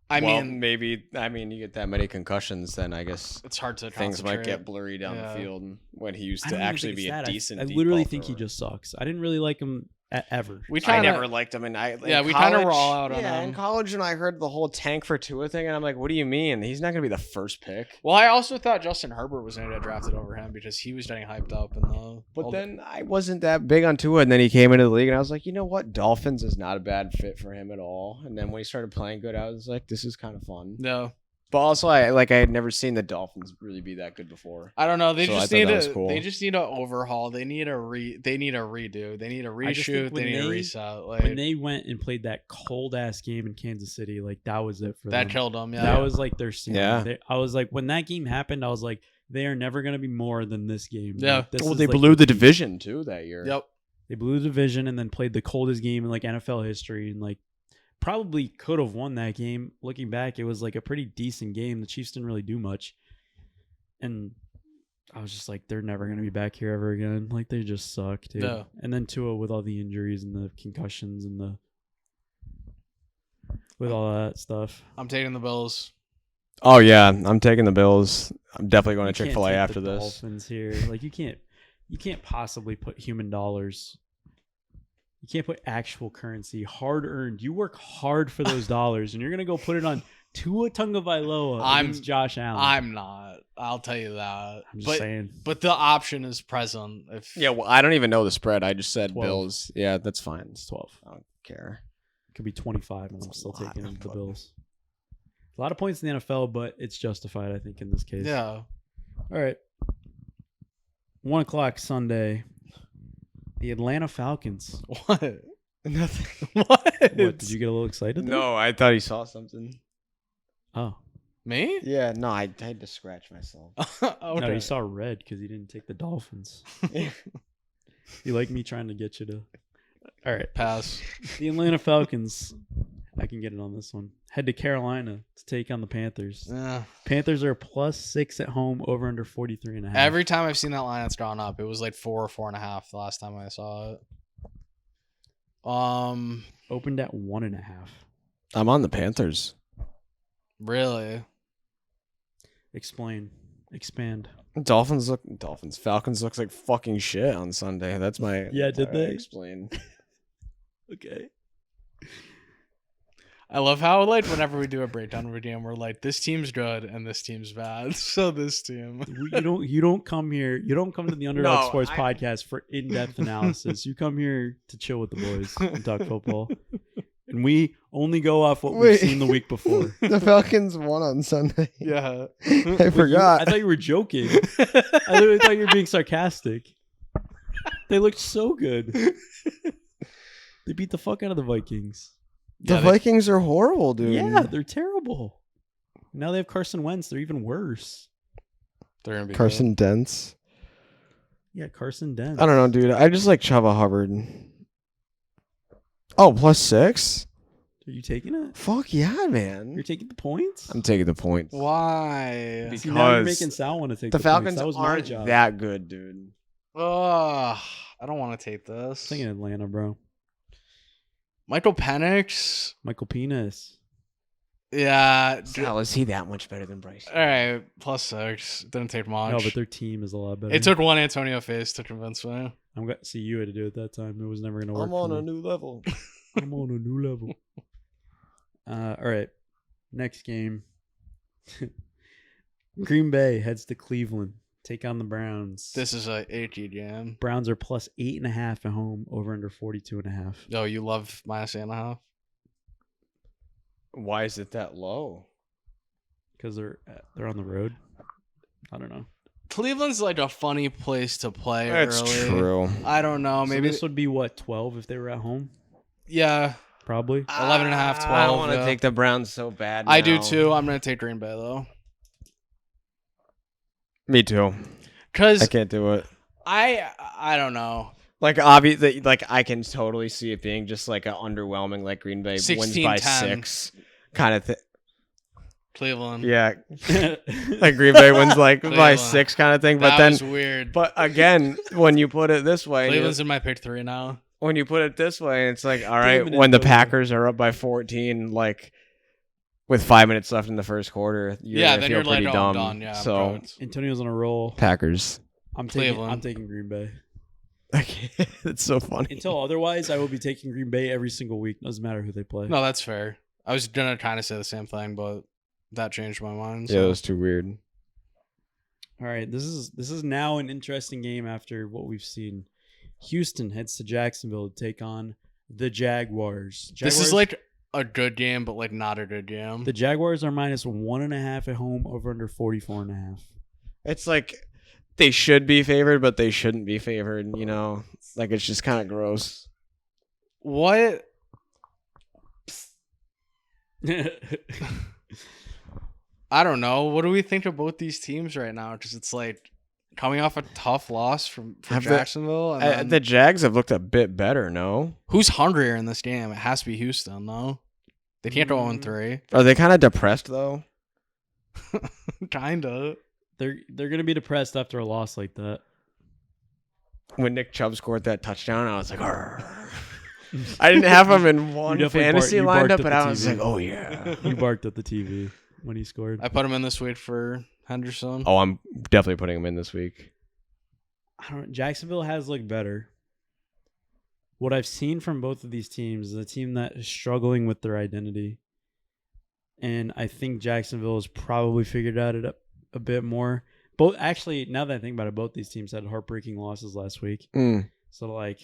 I Well, mean, maybe. I mean, you get that many concussions, then I guess it's hard to things might concentrate. get blurry down Yeah. the field when he used I to don't even actually think be it's a that. decent. I deep literally ball think he thrower. just sucks. I didn't really like him ever. We I kinda, never liked him, and we kinda were all out on Yeah, him. in college, when I heard the whole tank for Tua thing, and I'm like, "What do you mean? He's not going to be the first pick." Well, I also thought Justin Herbert was going to get drafted over him because he was getting hyped up in the. But then I wasn't that big on Tua, and then he came into the league, and I was like, you know what? Dolphins is not a bad fit for him at all. And then when he started playing good, I was like, this is kind of fun. No, But also, I had never seen the Dolphins really be that good before. I don't know. They So I just thought need that was a. cool. They just need an overhaul. They need a They need a redo. They need a I just think reshoot. when They need a they- reset. Like When they went and played that cold ass game in Kansas City, like that was it for that them. killed them. Yeah. That was like their ceiling. Yeah. I was like, when that game happened, I was like, they are never going to be more than this game. Yeah. Like, this Well, is, they like, blew the peak. division too that year. Yep. They blew the division and then played the coldest game in like NFL history, and like probably could have won that game. Looking back, it was like a pretty decent game. The Chiefs didn't really do much, and I was just like, they're never going to be back here ever again. Like they just suck, dude. No. And then Tua with all the injuries and the concussions and with all that stuff. I'm taking the Bills. Oh yeah, I'm taking the Bills. I'm definitely going to You can't Chick-fil-A take after the this. Dolphins here, like you can't possibly put human dollars. You can't put actual currency, hard earned. You work hard for those dollars, and you're gonna go put it on Tua Tagovailoa against Josh Allen. I'm not. I'll tell you that. I'm just but saying. but the option is present. If Yeah, well, I don't even know the spread. I just said 12. Bills. Yeah, that's fine. It's 12. I don't care. It could be 25, and I'm That's a still lot taking of the fun. Bills. A lot of points in the NFL, but it's justified, I think, in this case. yeah. All right. 1:00 Sunday. The Atlanta Falcons. What? Nothing. What? What? Did you get a little excited? there? No, I thought he saw something. Oh. Me? Yeah, no, I had to scratch myself. Okay. No, you saw red because he didn't take the Dolphins. You like me trying to get you to. All right. Pass. The Atlanta Falcons. I can get it on this one. Head to Carolina to take on the Panthers. Yeah. Panthers are +6 at home, over under 43.5. Every time I've seen that line, it's gone up. It was like 4 or 4.5 the last time I saw it. Opened at 1.5. I'm on the Panthers. Really? Explain. Expand. Falcons looks like fucking shit on Sunday. That's my. Yeah, did I they? explain? Okay. I love how like whenever we do a breakdown of a game, we're like, this team's good and this team's bad. So this team. You don't come here. You don't come to the UnderDog No, Sports I- podcast for in-depth analysis. You come here to chill with the boys and talk football. And we only go off what we've Wait. seen the week before. The Falcons won on Sunday. Yeah. I forgot. I thought you were joking. I literally thought you were being sarcastic. They looked so good. They beat the fuck out of the Vikings. The Vikings are horrible, dude. Yeah, they're terrible. Now they have Carson Wentz. They're even worse. They're gonna be Carson Dentz. Yeah, Carson Dentz. I don't know, dude. I just like Chava Hubbard. Oh, +6? Are you taking it? Fuck yeah, man. You're taking the points? I'm taking the points. Why? Because See, now you're making Sal want to take the the Falcons points. That was my aren't job. that good, dude. Ugh, I don't want to take this. I'm taking Atlanta, bro. Michael Penix. Michael Penis. Yeah. Hell, is he that much better than Bryce? All right, +6. Didn't take much. No, but their team is a lot better. It took one Antonio face to convince me. I'm gonna see you had to do it that time. It was never gonna work. I'm on for a me. new level. I'm on a new level. All right. Next game. Green Bay heads to Cleveland. Take on the Browns. This is a achy game. Browns are +8.5 at home, over under 42.5. Oh, you love -8.5? Why is it that low? Because they're on the road. I don't know. Cleveland's like a funny place to play That's early. true. I don't know. So Maybe this would be what, 12 if they were at home? yeah, Probably. 11.5, 12. I don't want to yeah. take the Browns so bad. I do now. too. I'm gonna take Green Bay though, Me too. because I can't do it. I don't know. Like obviously, like I can totally see it being just like an underwhelming, like Green Bay wins by 16-10. 6 kind of thing. Cleveland. Yeah, like Green Bay wins like by Cleveland. 6 kind of thing. But That then, was weird. but again, when you put it this way, Cleveland's in my pick 3 now. when you put it this way, it's like all right, Damon when the Antonio. Packers are up by 14, like with 5 minutes left in the first quarter, you're Yeah, gonna then feel you're like, pretty oh, dumb. I'm done. Yeah, so bro. Antonio's on a roll. Packers. I'm Cleveland. taking Green Bay. That's so funny. Until otherwise, I will be taking Green Bay every single week. Doesn't matter who they play. No, that's fair. I was gonna kind of say the same thing, but that changed my mind. Yeah, So. that was too weird. All right, this is now an interesting game after what we've seen. Houston heads to Jacksonville to take on the Jaguars. This is like a good game, but like not a good game. the Jaguars are -1.5 at home, over under 44.5. It's like they should be favored, but they shouldn't be favored. You know, like it's just kind of gross. What? I don't know. What do we think of both these teams right now? Because it's like coming off a tough loss from Have the- Jacksonville. And then, The Jags have looked a bit better. No, who's hungrier in this game? It has to be Houston, though. They can't go 0-3. are they kind of depressed though? Kinda. They're gonna be depressed after a loss like that. When Nick Chubb scored that touchdown, I was like, "Arr." I didn't have him in one definitely fantasy you barked lineup, at but the I was TV. like, "Oh yeah." You barked at the TV when he scored. I put him in this week for Henderson. Oh, I'm definitely putting him in this week. Jacksonville has looked better. What I've seen from both of these teams is a team that is struggling with their identity. And I think Jacksonville has probably figured out it a bit more. Both actually, now that I think about it, both these teams had heartbreaking losses last week. So like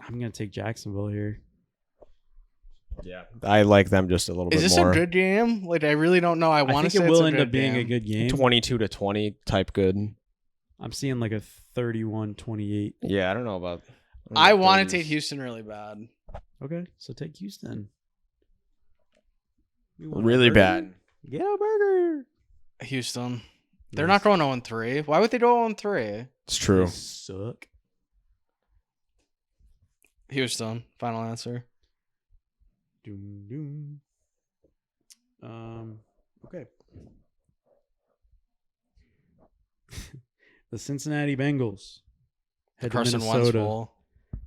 I'm gonna take Jacksonville here. Yeah, I like them just a little Is bit this more. a good game? Like, I really don't know. I want to think say it will it's a end good up being a game. good game. 22-20 type good. I'm seeing like a 31-28. Yeah, I don't know about. I want to take Houston really bad. Okay, so take Houston. You want a Really burger? bad. Get a burger. Houston. They're not going 0-3. Why would they go 0-3? It's true. They suck. Houston. Final answer. Doom, doom. Okay. The Cincinnati Bengals head to Carson Wentz Minnesota bowl.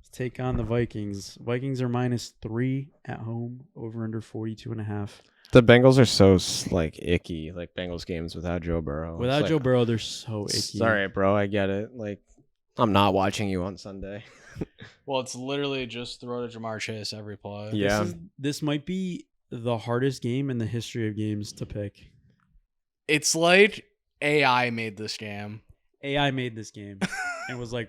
to take on the Vikings. Vikings are -3 at home, over under 42.5. The Bengals are so like icky, like Bengals games without Joe Burrow. Without It's Joe like, Burrow, they're so icky. sorry, bro, I get it. Like, I'm not watching you on Sunday. Well, it's literally just throw to Jamar Chase every play. Yeah. This might be the hardest game in the history of games to pick. It's like AI made this game. AI made this game and was like,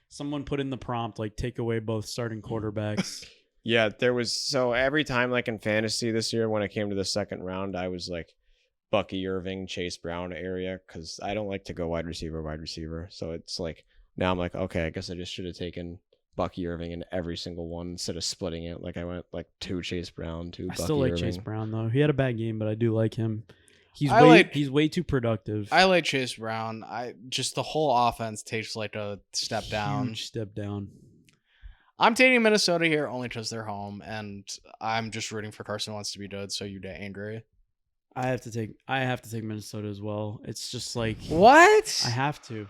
someone put in the prompt, like, take away both starting quarterbacks. Yeah, there was so every time like in fantasy this year when it came to the second round, I was like Bucky Irving, Chase Brown area because I don't like to go wide receiver. So it's like now I'm like, okay, I guess I just should have taken Bucky Irving in every single one instead of splitting it. Like I went like 2 Chase Brown, 2 I Bucky still like Irving. Chase Brown though. He had a bad game, but I do like him. He's way too productive. I like Chase Brown. The whole offense takes like a step down. Huge step down. I'm taking Minnesota here only because they're home, and I'm just rooting for Carson Wentz to be good, so you get angry. I have to take Minnesota as well. It's just like What? I have to.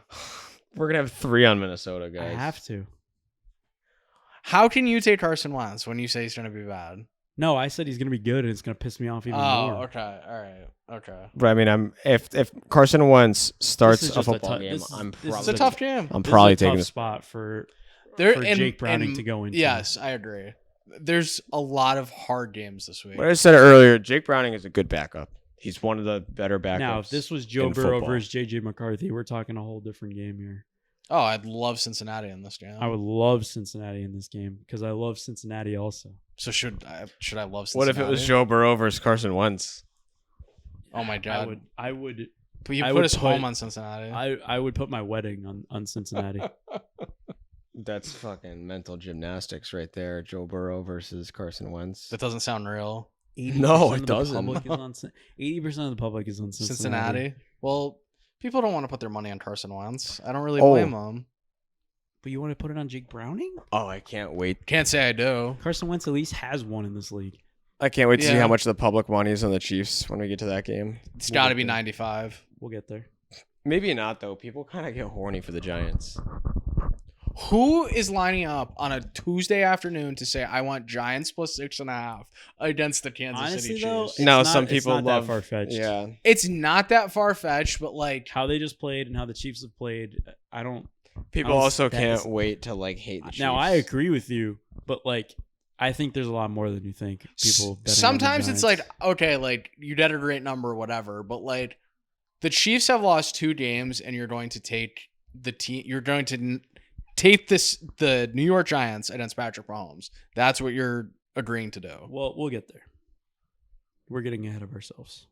We're gonna have 3 on Minnesota, guys. I have to. How can you take Carson Wentz when you say he's going to be bad? No, I said he's gonna be good, and it's gonna piss me off even Oh, more. okay. All right. Okay. But I mean, if Carson Wentz starts is a just a football tou- game, this is- I'm this is It's a probably tough game. I'm This probably is a taking tough this. spot for There Jake Browning to go into. Yes, I agree. There's a lot of hard games this week. What I said earlier, Jake Browning is a good backup. He's one of the better backups. Now, if this was Joe in Burrow football. versus JJ McCarthy, we're talking a whole different game here. Oh, I'd love Cincinnati in this game. I would love Cincinnati in this game because I love Cincinnati also. So should I love Cincinnati? What if it was Joe Burrow versus Carson Wentz? Oh my god. I would But you I put would us put- home on Cincinnati. I would put my wedding on Cincinnati. That's fucking mental gymnastics right there. Joe Burrow versus Carson Wentz. That doesn't sound real. 80% No, of it the doesn't. public is on 80% of the public is on Cincinnati. Well, people don't want to put their money on Carson Wentz. I don't really Oh. blame them. But you want to put it on Jake Browning? Oh, I can't wait. Can't say I do. Carson Wentz at least has one in this league. I can't wait to see Yeah. how much the public money is on the Chiefs when we get to that game. It's We'll got to get be there. 95. We'll get there. Maybe not though. People kind of get horny for the Giants. Who is lining up on a Tuesday afternoon to say I want Giants plus 6.5 against the Kansas Honestly, City though, Chiefs? No, It's some not- it's people not that love far-fetched. Yeah, It's not that far fetched, but like How they just played and how the Chiefs have played, I don't. people I was- also that can't is- wait to like hate the Chiefs. Now I agree with you, but like I think there's a lot more than you think. People. betting on the sometimes it's like Giants. okay, like you did a great number, whatever, but like the Chiefs have lost 2 games, and you're going to take the team. You're going to take the New York Giants against Patrick Mahomes. That's what you're agreeing to do. Well, we'll get there. We're getting ahead of ourselves.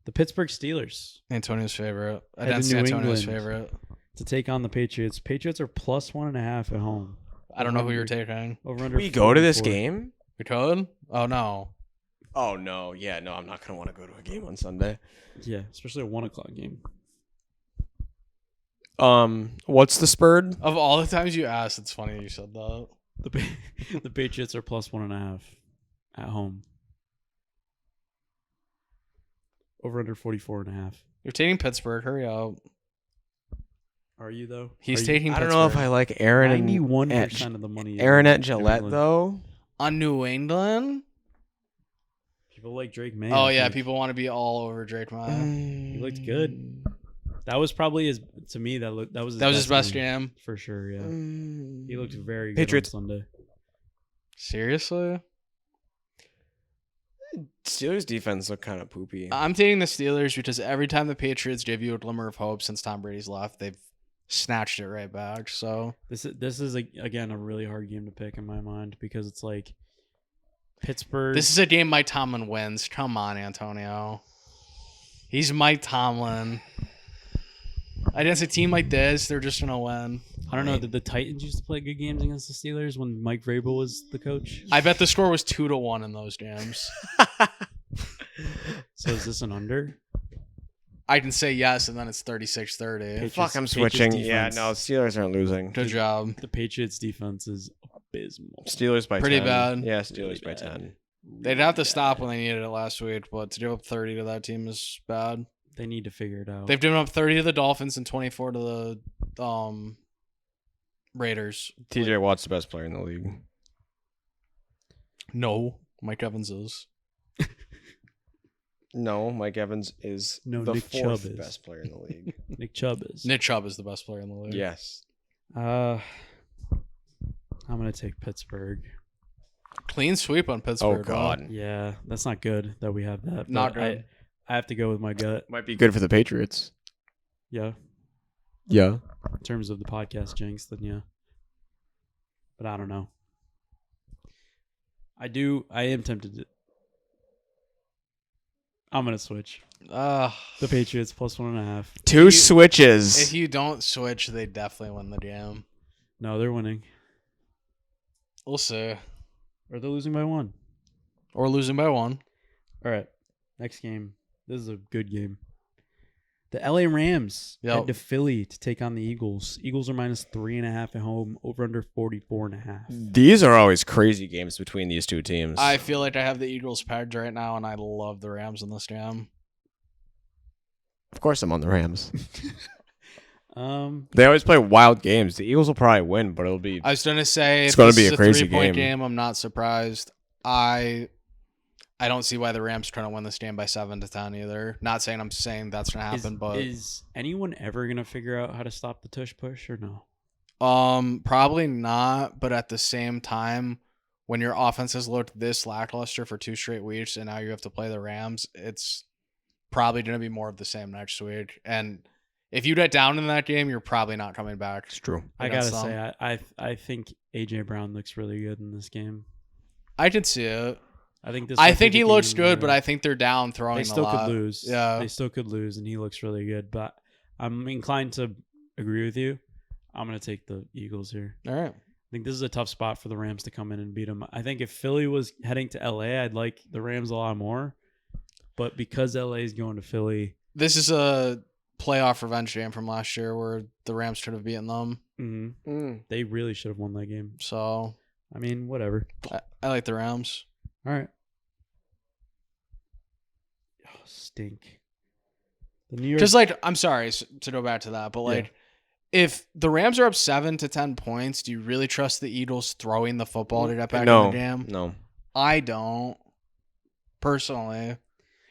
The Pittsburgh Steelers Antonio's favorite Head to against New Antonio's England. favorite. to take on the Patriots. Patriots are plus 1.5 at home. I don't know who you're taking. Over under. we go to this 44. game? We could? Oh no. Oh no, yeah, no, I'm not gonna want to go to a game on Sunday. Yeah, especially a 1:00 game. What's the spread? Of all the times you asked, it's funny you said that. The Patriots are plus 1.5 at home. Over under 44.5. You're taking Pittsburgh. Hurry up. Are you though? He's Are you- taking I don't Pittsburgh. know if I like Aaron and 91% of the money. is Aaron on at New Gillette England. though. On New England? People like Drake May. Oh I yeah, think. people want to be all over Drake May. He looked good. That was probably his. To me, that was That was his best jam. for sure. Yeah, he looked very good Patriots. on Sunday. Seriously? Steelers defense look kind of poopy. I'm taking the Steelers because every time the Patriots give you a glimmer of hope since Tom Brady's left, they've snatched it right back. So This is again a really hard game to pick in my mind because it's like Pittsburgh. this is a game Mike Tomlin wins. Come on, Antonio. He's Mike Tomlin. Against a team like this, they're just gonna win. I don't know. Did the Titans used to play good games against the Steelers when Mike Vrabel was the coach? I bet the score was 2-1 in those games. So is this an under? I can say yes, and then it's 36-30. Fuck, I'm Patriots switching. Yeah, defense. no, Steelers aren't losing. Good job. The Patriots defense is abysmal. Steelers by Pretty 10. bad. Yeah, Steelers Really by bad. 10. They'd have to stop when they needed it last week, but to give up 30 to that team is bad. They need to figure it out. They've given up 30 to the Dolphins and 24 to the Raiders. TJ Watt's the best player in the league. No, Mike Evans is. No, Mike Evans is No, the Nick fourth Chubb is. best player in the league. Nick Chubb is. Nick Chubb is the best player in the league. Yes. I'm gonna take Pittsburgh. Clean sweep on Oh Pittsburgh. God, Yeah, that's not good that we have that. Not but good. I have to go with my gut. might be good for the Patriots. Yeah, Yeah. in terms of the podcast jinx, then yeah. But I don't know. I am tempted to. I'm gonna switch. The The Patriots plus 1.5. Two If switches. you don't switch, they definitely win the game. No, they're winning. We'll see. Or they're losing by 1. Or losing by 1. All right. Next game. This is a good game. The LA Rams Yep. head to Philly to take on the Eagles. Eagles are -3.5 at home, over under 44.5. These are always crazy games between these two teams. I feel like I have the Eagles pegged right now, and I love the Rams in this game. Of course, I'm on the Rams. Um, They always play wild games. The Eagles will probably win, but it'll be. I was going to say, It's if gonna this be is a crazy 3-point game. game, I'm not surprised. I don't see why the Rams trying to win this game by 7 to 10 either. Not saying I'm saying that's going to happen, but is anyone ever gonna figure out how to stop the tush push or no? probably not. But at the same time, when your offense has looked this lackluster for 2 straight weeks, and now you have to play the Rams, it's probably going to be more of the same next week. And if you get down in that game, you're probably not coming back. It's true. I gotta against them. say, I think AJ Brown looks really good in this game. I could see it. I think this. I might be think the he looks game good, but where I think they're down throwing they a still lot. could lose. Yeah. They still could lose, and he looks really good. But I'm inclined to agree with you. I'm gonna take the Eagles here. All right. I think this is a tough spot for the Rams to come in and beat them. I think if Philly was heading to LA, I'd like the Rams a lot more. But because LA is going to Philly, This is a playoff revenge game from last year where the Rams should have beaten them. they really should have won that game. So I mean, whatever. I like the Rams. All right. Oh, stink. The New York. Just like, I'm sorry to go back to that, but like, if the Rams are up 7 to 10 points, do you really trust the Eagles throwing the football to get back in the game? No. I don't. Personally.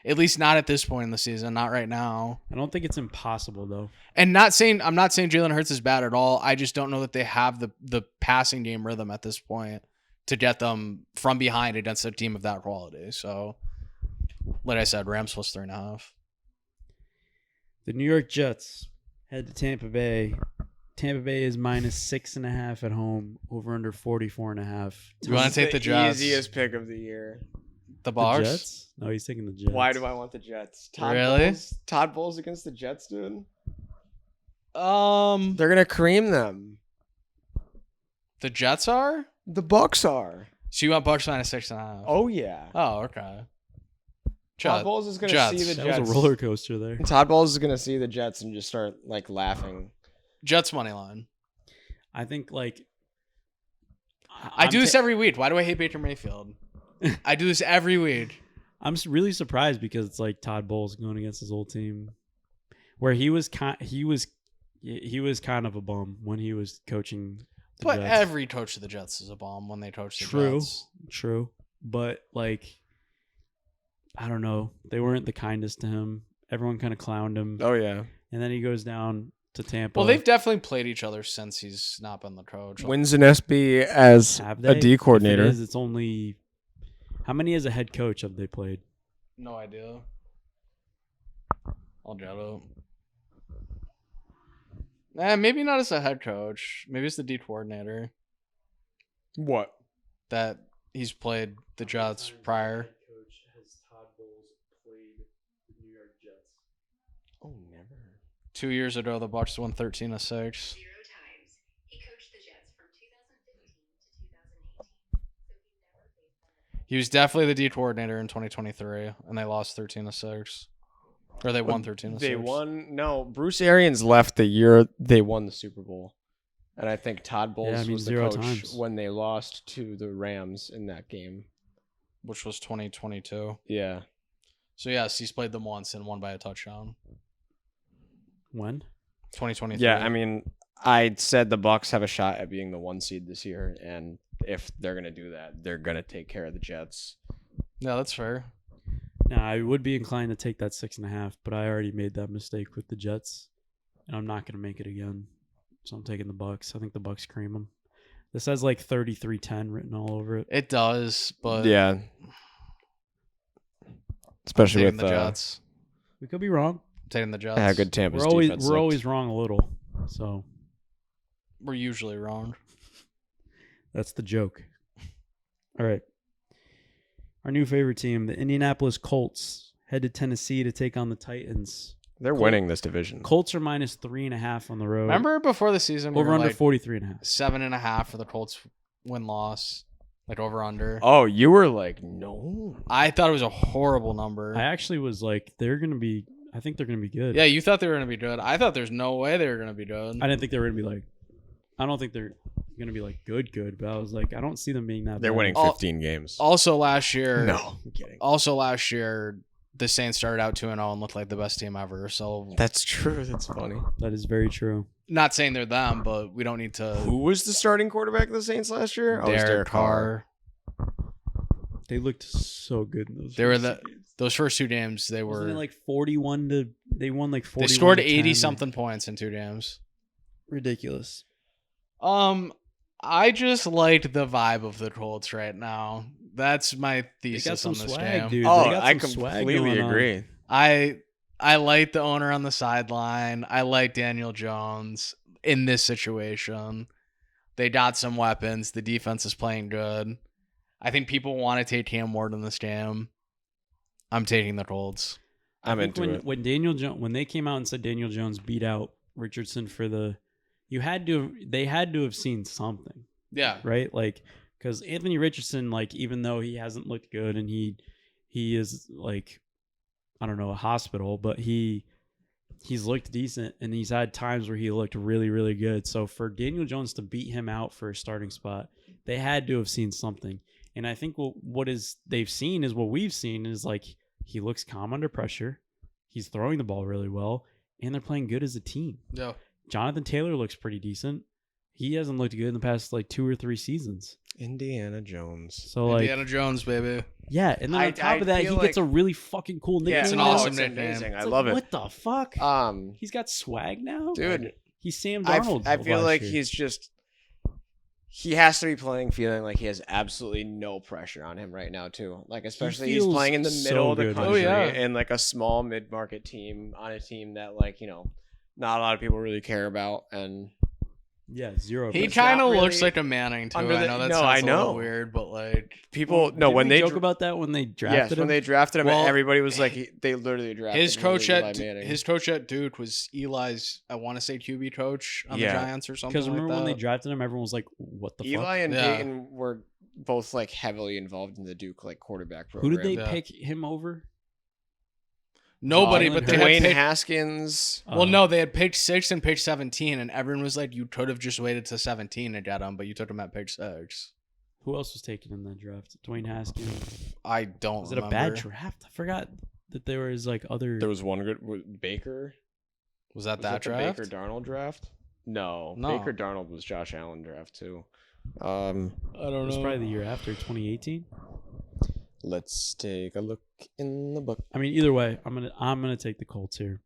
At least not at this point in the season. Not right now. I don't think it's impossible though. And I'm not saying Jalen Hurts is bad at all. I just don't know that they have the passing game rhythm at this point to get them from behind against a team of that quality. So, like I said, Rams plus 3.5. The New York Jets head to Tampa Bay. Tampa Bay is -6.5 at home, over under 44.5. You want to take the Jets? Easiest pick of the year. The The Bucs? Jets? No, he's taking the Jets. Why do I want the Jets? Really? Todd Bowles against the Jets, dude. The They're gonna cream them. Jets are? The Bucks are. So you want Bucks -6.5? Oh yeah. Oh, okay. Todd Bowles is gonna Jets. see the That Jets. was a roller coaster there. Todd Bowles is gonna see the Jets and just start like laughing. Jets money line. I think like I do this every week. Why do I hate Baker Mayfield? I do this every week. I'm really surprised because it's like Todd Bowles going against his old team, where he was kind of a bum when he was coaching. The But Jets. every coach of the Jets is a bomb when they coach the True. Jets. True, but like I don't know, they weren't the kindest to him. Everyone kind of clowned him, Oh yeah. and then he goes down to Tampa. Well, they've definitely played each other since he's not been the coach. Wins an SB as Have a they? D coordinator. If it is, it's only how many as a head coach have they played? No idea. I'll get it. Maybe not as a head coach. Maybe it's the D coordinator What? that he's played the Jets prior. Coach has Todd Bowles played the New York Jets? Oh, never. 2 years ago, the Bucs won 13-6. 0 times. He coached the Jets from 2015 to 2018. So he never faced them. He was definitely the D coordinator in 2023, and they lost 13-6. Or they won 13-6. They won. No, Bruce Arians left the year they won the Super Bowl, and I think Todd Bowles was the 0 coach times. when they lost to the Rams in that game. which was 2022. Yeah. So yes, he's played them once and won by a touchdown. When? 2023. Yeah, I mean, I said the Bucks have a shot at being the 1 seed this year, and if they're gonna do that, they're gonna take care of the Jets. Yeah, that's fair. Now I would be inclined to take that 6.5, but I already made that mistake with the Jets, and I'm not going to make it again. So I'm taking the Bucks. I think the Bucks cream them. This has like 33-10 written all over it. It does, but Yeah. Especially taking with the Jets. We could be wrong. Taking the Jets. how good Tampa's We're defense looked. always wrong a little. So We're usually wrong. that's the joke. All right. Our new favorite team, the Indianapolis Colts, head to Tennessee to take on the Titans. They're winning this division. Colts are -3.5 on the road. Remember before the season, we Over were under like 43.5. 7.5 for the Colts win-loss, like over under. Oh, you were like, no. I thought it was a horrible number. I actually was like, they're going to be I think they're gonna be good. Yeah, you thought they were going to be good. I thought there's no way they were going to be good. I didn't think they were gonna be like. I don't think they're gonna be like good, but I was like, I don't see them being that. They're bad. winning 15 games. Also last year, No, I'm kidding. Also last year, the Saints started out 2-0 and looked like the best team ever. So That's true. That's funny. That is very true. not saying they're them, but we don't need to. Who was the starting quarterback of the Saints last year? Oh, it was Derek Carr. They looked so good in those. They were first two games. Those first 2 games. They Wasn't were it like 41 to. They won like 41. they scored to 10 80 or- something points in 2 games. Ridiculous. I just liked the vibe of the Colts right now. That's my They got thesis some on this swag, game. dude. Oh, They got I some swag completely going on. agree. I like the owner on the sideline. I like Daniel Jones in this situation. They got some weapons. The defense is playing good. I think people want to take Cam Ward in this game. I'm taking the Colts. I'm I think into when, it. When Daniel when they came out and said Daniel Jones beat out Richardson for the, they had to have seen something, Yeah. right? Like, because Anthony Richardson, like, even though he hasn't looked good and he is like, I don't know, a hospital, but he's looked decent and he's had times where he looked really, really good. So for Daniel Jones to beat him out for a starting spot, they had to have seen something. And I think they've seen is what we've seen is like he looks calm under pressure. He's throwing the ball really well, and they're playing good as a team. Yeah. Jonathan Taylor looks pretty decent. He hasn't looked good in the past like 2 or 3 seasons. Indiana Jones. So like, Indiana Jones, baby. yeah, and then I- on top I of that, he feel gets like- a really fucking cool nickname. it's an now. awesome it's nickname. amazing. It's I like, love it. What the fuck? He's got swag now, Dude, He's Sam I Darnold. feel last like year. he's just. He has to be playing feeling like he has absolutely no pressure on him right now, too. Like, especially he's feels playing in the so middle of the good. country Oh, yeah. in like a small mid-market team on a team that, like, not a lot of people really care about. And yeah 0. He It's kind not of looks really like a Manning too. under I the- know that no, sounds I a little know. weird, but like people, Didn't when we they joke about that when they drafted when him. they drafted him, Well, everybody was like, they literally drafted his him coach over Eli at Manning. his coach at Duke was Eli's, I want to say QB coach on the Yeah. Giants or something. Because remember like when they that. drafted him, everyone was like, "What the Eli fuck?" and Yeah. Peyton were both like heavily involved in the Duke like quarterback Who program. did they Yeah. pick him over? Nobody, Jalen but they Dwayne had picked, Haskins. well, no, they had picked 6 and picked 17, and everyone was like, "You could have just waited to 17 and got him, but you took him at pick 6." Who else was taken in that draft? Dwayne Haskins. I don't. Was it a bad draft? I forgot that there was like other. There was one good Baker. Was that Was that that the draft? Baker Darnold draft? No, No. Baker Darnold was Josh Allen draft too. I don't it was probably the year after 2018. Let's take a look in the book. I mean, either way, I'm gonna take the Colts here.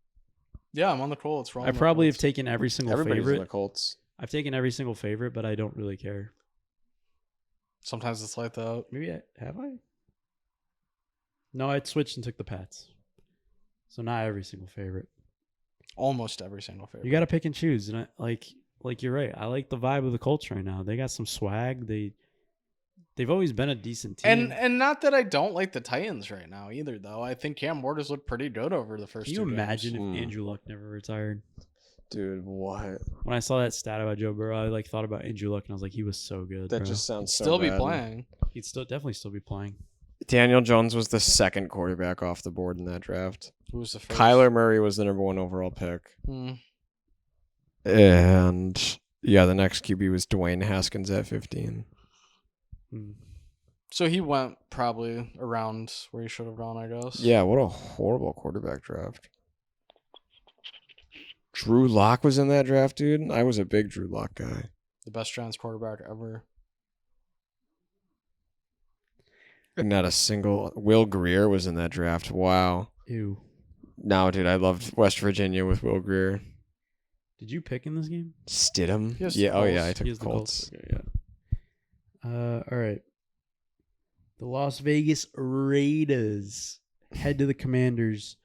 Yeah, I'm on the Colts. I probably have taken every single Everybody's in the favorite. Colts. I've taken every single favorite, but I don't really care. Sometimes it's like that. Maybe have I? No, I switched and took the Pats. So not every single favorite. Almost every single favorite. You got to pick and choose, and like you're right. I like the vibe of the Colts right now. They got some swag. They've always been a decent team. And not that I don't like the Titans right now either, though. I think Cam Ward has looked pretty good over the first Can 2 you games. imagine games. if Andrew Luck never retired? Dude, what? When I saw that stat about Joe Burrow, I thought about Andrew Luck, and I was like, he was so good. That bro. just sounds so Still be bad. playing. He'd definitely still be playing. Daniel Jones was the second quarterback off the board in that draft. Who was the first? Kyler Murray was the number 1 overall pick. Hmm. And yeah, the next QB was Dwayne Haskins at 15. Hmm. So he went probably around where he should have gone, I guess. Yeah, what a horrible quarterback draft. Drew Lock was in that draft, dude. I was a big Drew Lock guy. The best Giants quarterback ever. And not a single Will Greer was in that draft. Wow. Ew. No, dude, I loved West Virginia with Will Greer. Did you pick in this game? Stidham? He has Yeah, the oh yeah, Colts. I took He has the the Colts. Okay, yeah. All right. The Las Vegas Raiders head to the Commanders.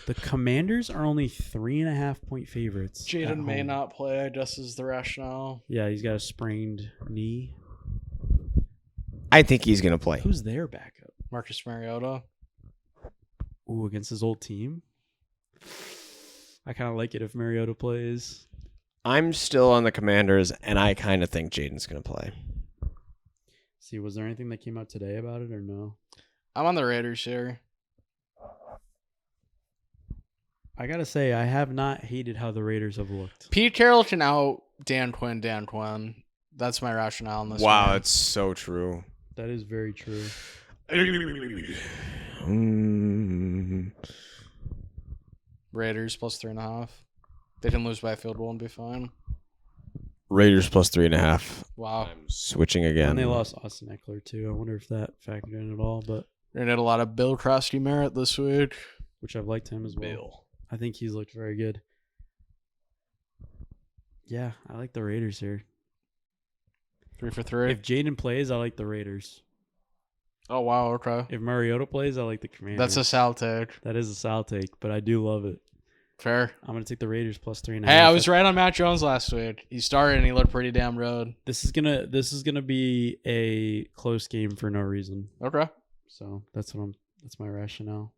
The Commanders are only 3.5-point favorites. at Jaden may home. not play, I guess, is the rationale. Yeah, he's got a sprained knee. I think he's gonna play. Who's their backup? Marcus Mariota. Ooh, against his old team. I kind of like it if Mariota plays. I'm still on the Commanders, and I kind of think Jaden's gonna play. See, was there anything that came out today about it or no? I'm on the Raiders here. I gotta say, I have not hated how the Raiders have looked. Pete Carroll can out Dan Quinn. That's my rationale in this Wow, game. that's so true. That is very true. Raiders plus 3.5. They can lose by a field goal and be fine. Raiders plus 3.5. Wow. I'm switching And again. they lost Austin Eckler too. I wonder if that factored in at all, but They had a lot of Bill Krusty merit this week. which I've liked him as well. I think he's looked very good. Yeah, I like the Raiders here. 3 for 3. If Jaden plays, I like the Raiders. Oh, wow. Okay. If Mariota plays, I like the Commanders. That's a Sal take. That is a Sal take, but I do love it. Fair. I'm gonna take the Raiders plus 3.5. Hey, I was right on Matt Jones last week. He started and he looked pretty damn good. This is gonna be a close game for no reason. Okay. So that's my rationale.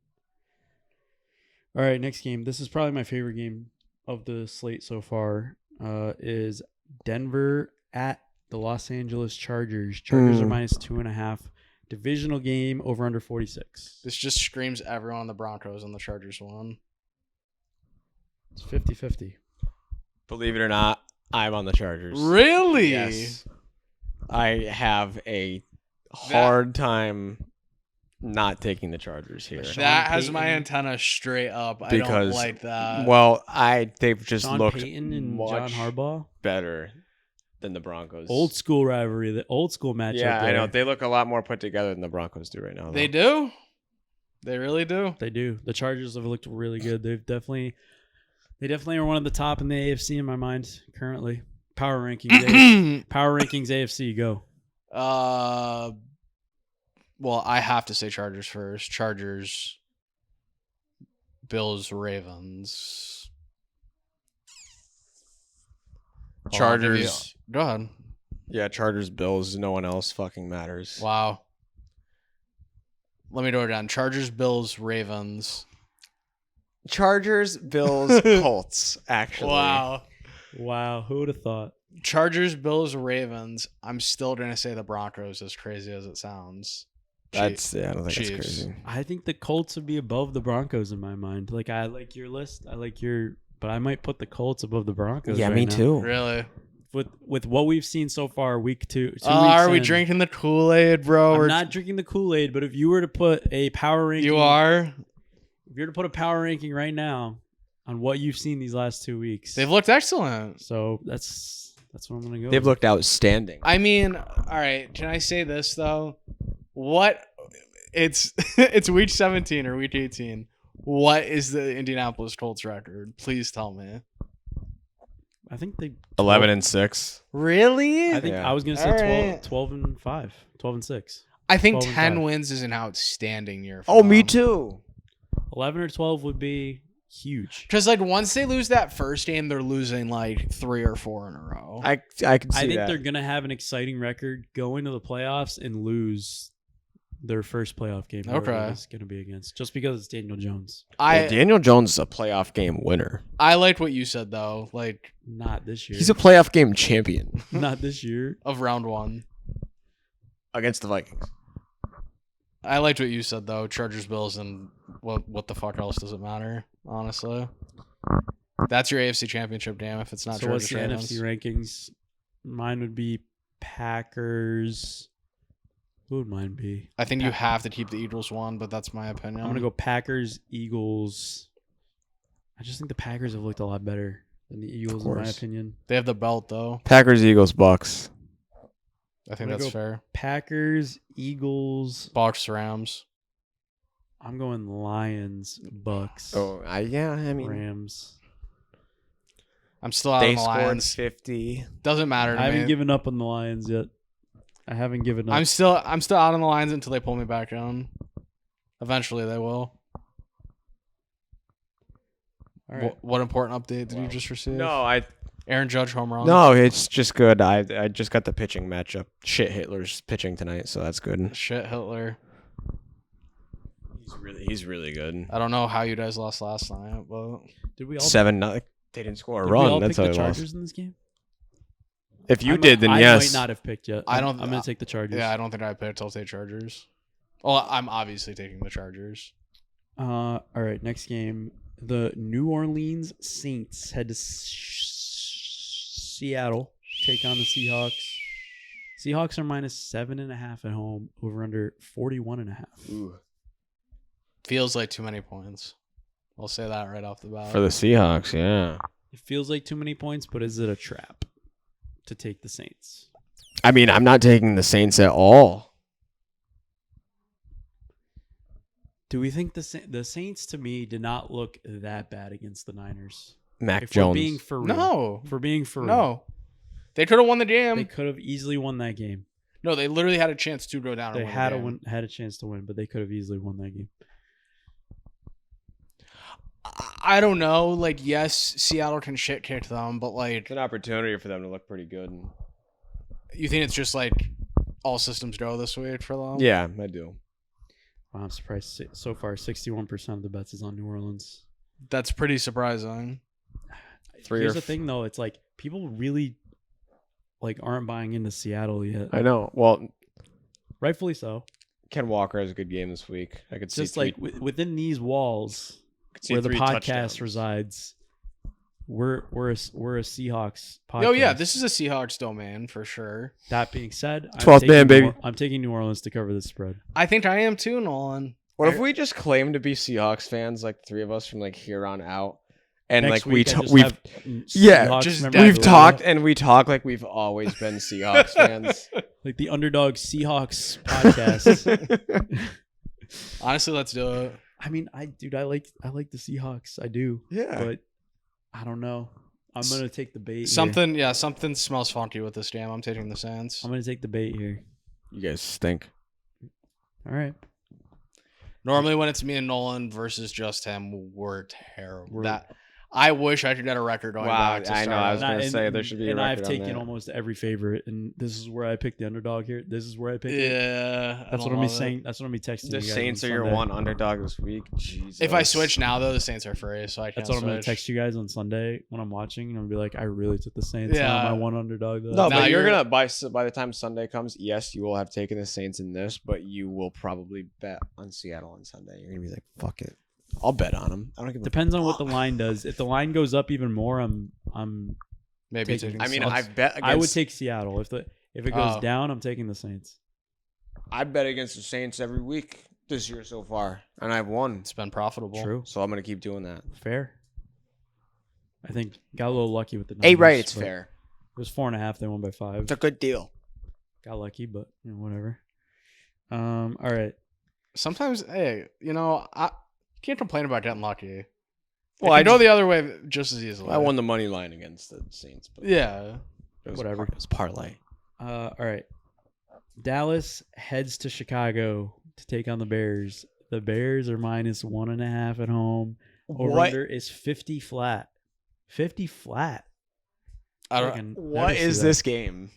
All right, next game. This is probably my favorite game of the slate so far. Is Denver at the Los Angeles Chargers. Chargers are minus 2.5. Divisional game over under 46. This just screams everyone on the Broncos and the Chargers won. It's 50-50. Believe it or not, I'm on the Chargers. Really? Yes. I have a hard time not taking the Chargers here. That has Payton. my antenna straight up. I Because, don't like that. Well, they've just Sean looked Payton and John much Harbaugh. better than the Broncos. Old school rivalry, the old school matchup. Yeah, I there. know. They look a lot more put together than the Broncos do right now. They though. do? They really do? They do. The Chargers have looked really good. They definitely are one of the top in the AFC in my mind currently. Power rankings. Power rankings AFC. Go. Well, I have to say Chargers first. Chargers, Bills, Ravens. Chargers. Go ahead. Yeah, Chargers, Bills. No one else fucking matters. Wow. Let me do it down. Chargers, Bills, Ravens. Chargers, Bills, Colts. Actually, Wow. Who would have thought? Chargers, Bills, Ravens. I'm still going to say the Broncos, as crazy as it sounds. I don't think that's Chiefs. crazy. I think the Colts would be above the Broncos in my mind. Like, I like your list. But I might put the Colts above the Broncos. Yeah, right me now. too. Really? With what we've seen so far, week 2. 2 weeks Are we in, drinking the Kool-Aid, bro? I'm not drinking the Kool-Aid, but if you were to put a power ranking, You are? If you were to put a power ranking right now on what you've seen these last 2 weeks, They've looked excellent. so that's what I'm gonna go. They've with. looked outstanding. I mean, all right. Can I say this though? What? It's it's week 17 or week 18. What is the Indianapolis Colts record? Please tell me. I think they 11-6. Really? I think Yeah. I was gonna say All 12, right. 12 and 5, 12 and 6, I think 12 and 10 5. wins is an outstanding year. Oh, me too. 11 or 12 would be huge. Because like once they lose that first game, they're losing like 3 or 4 in a row. I can see I think that. they're gonna have an exciting record, go into the playoffs and lose their first playoff game. whoever Okay. it's gonna be against, just because it's Daniel Jones. Well, Daniel Jones is a playoff game winner. I liked what you said though. Like Not this year. He's a playoff game champion Not this year. of round 1. against the Vikings. I liked what you said though. Chargers, Bills, and what the fuck else does it matter? Honestly, that's your AFC Championship. Damn, if it's not So what's Chargers, the Ravens. NFC rankings? Mine would be Packers. Who would mine be? I think you have to keep the Eagles 1, but that's my opinion. I'm gonna go Packers, Eagles. I just think the Packers have looked a lot better than the Eagles, in my course. opinion. They have the belt though. Packers, Eagles, Bucks. I think I'm gonna that's go fair. Packers, Eagles. Bucks, Rams. I'm going Lions, Bucks, Oh, I mean, Rams. I'm still out they on the scored Lions. 50. Doesn't matter to I haven't me. given up on the Lions yet. I haven't given up. I'm still out on the Lions until they pull me back in. Eventually, they will. All right. What important update did you just receive? No, Aaron Judge home run. no, it's just good. I just got the pitching matchup. Shit, Hitler's pitching tonight, so that's good. Shit, Hitler. He's really good. I don't know how you guys lost last night, but Did we all 7-0. They didn't score a did we all run. That's pick how the they lost. Chargers in this game? If you I did, then might, yes. I might not have picked yet. I don't- I'm gonna take the Chargers. yeah, I don't think I picked. I'll take Chargers. Well, I'm obviously taking the Chargers. All right. Next game. The New Orleans Saints head to Seattle, take on the Seahawks. Seahawks are -7.5 at home, over under 41.5. Ooh. Feels like too many points. I'll say that right off the bat. For the Seahawks, yeah. It feels like too many points, but is it a trap to take the Saints? I mean, I'm not taking the Saints at all. Do we think the Saints, to me, did not look that bad against the Niners? Mac If Jones. we're being for real. No. If we're being for real. No. They could have won the game. They could have easily won that game. No, they literally had a chance to go down. They and win had the game. had a chance to win, but they could have easily won that game. I don't know. Like, yes, Seattle can shit kick them, but like, It's an opportunity for them to look pretty good. you think it's just like all systems go this week for them? Yeah, I do. Wow, I'm surprised. So far, 61% of the bets is on New Orleans. That's pretty surprising. Here's the thing, though. It's like people really aren't buying into Seattle yet. I know. Well, Rightfully so. Ken Walker has a good game this week. I could see Just like within these walls where the podcast resides, we're a Seahawks podcast. Oh yeah, this is a Seahawks domain for sure. That being said, 12th man, baby. I'm taking New Orleans to cover this spread. I think I am too, Nolan. What if we just claim to be Seahawks fans, like three of us from like here on out, and Next like week, I just we've have yeah, Seahawks just memorabilia. we've talked and we talk like we've always been Seahawks fans. like the UnderDog Seahawks podcast. Honestly, let's do it. I mean, I like the Seahawks. I do. Yeah. But I don't know. I'm gonna take the bait. Something smells funky with this game. I'm taking the Saints. I'm gonna take the bait here. You guys stink. All right. Normally, when it's me and Nolan versus just him, we're terrible. I wish I could get a record going back to I know. start. I was going to say there should be a and record I've on taken that. almost every favorite, and this is where I picked the underdog here. This is where I picked it. Yeah, That's what I'm saying. That's what I'm texting The you guys Saints on are your Sunday. one underdog this week. Jesus. If I switch now, though, the Saints are free, so I can't That's what I'm gonna switch. text you guys on Sunday when I'm watching, and I'll be like, I really took the Saints. Yeah. Not my one underdog. Though. No, Nah, but you're you're- gonna by the time Sunday comes, yes, you will have taken the Saints in this, but you will probably bet on Seattle on Sunday. You're gonna be like, fuck it, I'll bet on them. I don't give a Depends on what the fuck. line does. If the line goes up even more, I'm Maybe taking- taking I mean, Saints. I've bet against. I would take Seattle. If it goes Oh. down, I'm taking the Saints. I bet against the Saints every week this year so far, and I've won. It's been profitable. True. So I'm gonna keep doing that. Fair. I think got a little lucky with the numbers. Right, it's but fair. It was 4.5. They won by 5. It's a good deal. Got lucky, but whatever. All right. Sometimes, hey, I can't complain about getting lucky. Well, Well, I I go just- the other way just as easily. I won the money line against the Saints, but Yeah. it was Whatever. It was parlay. All right. Dallas heads to Chicago to take on the Bears. The Bears are -1.5 at home. Over under is 50 flat. 50 flat. I don't. Fucking- What let me see is that. this game?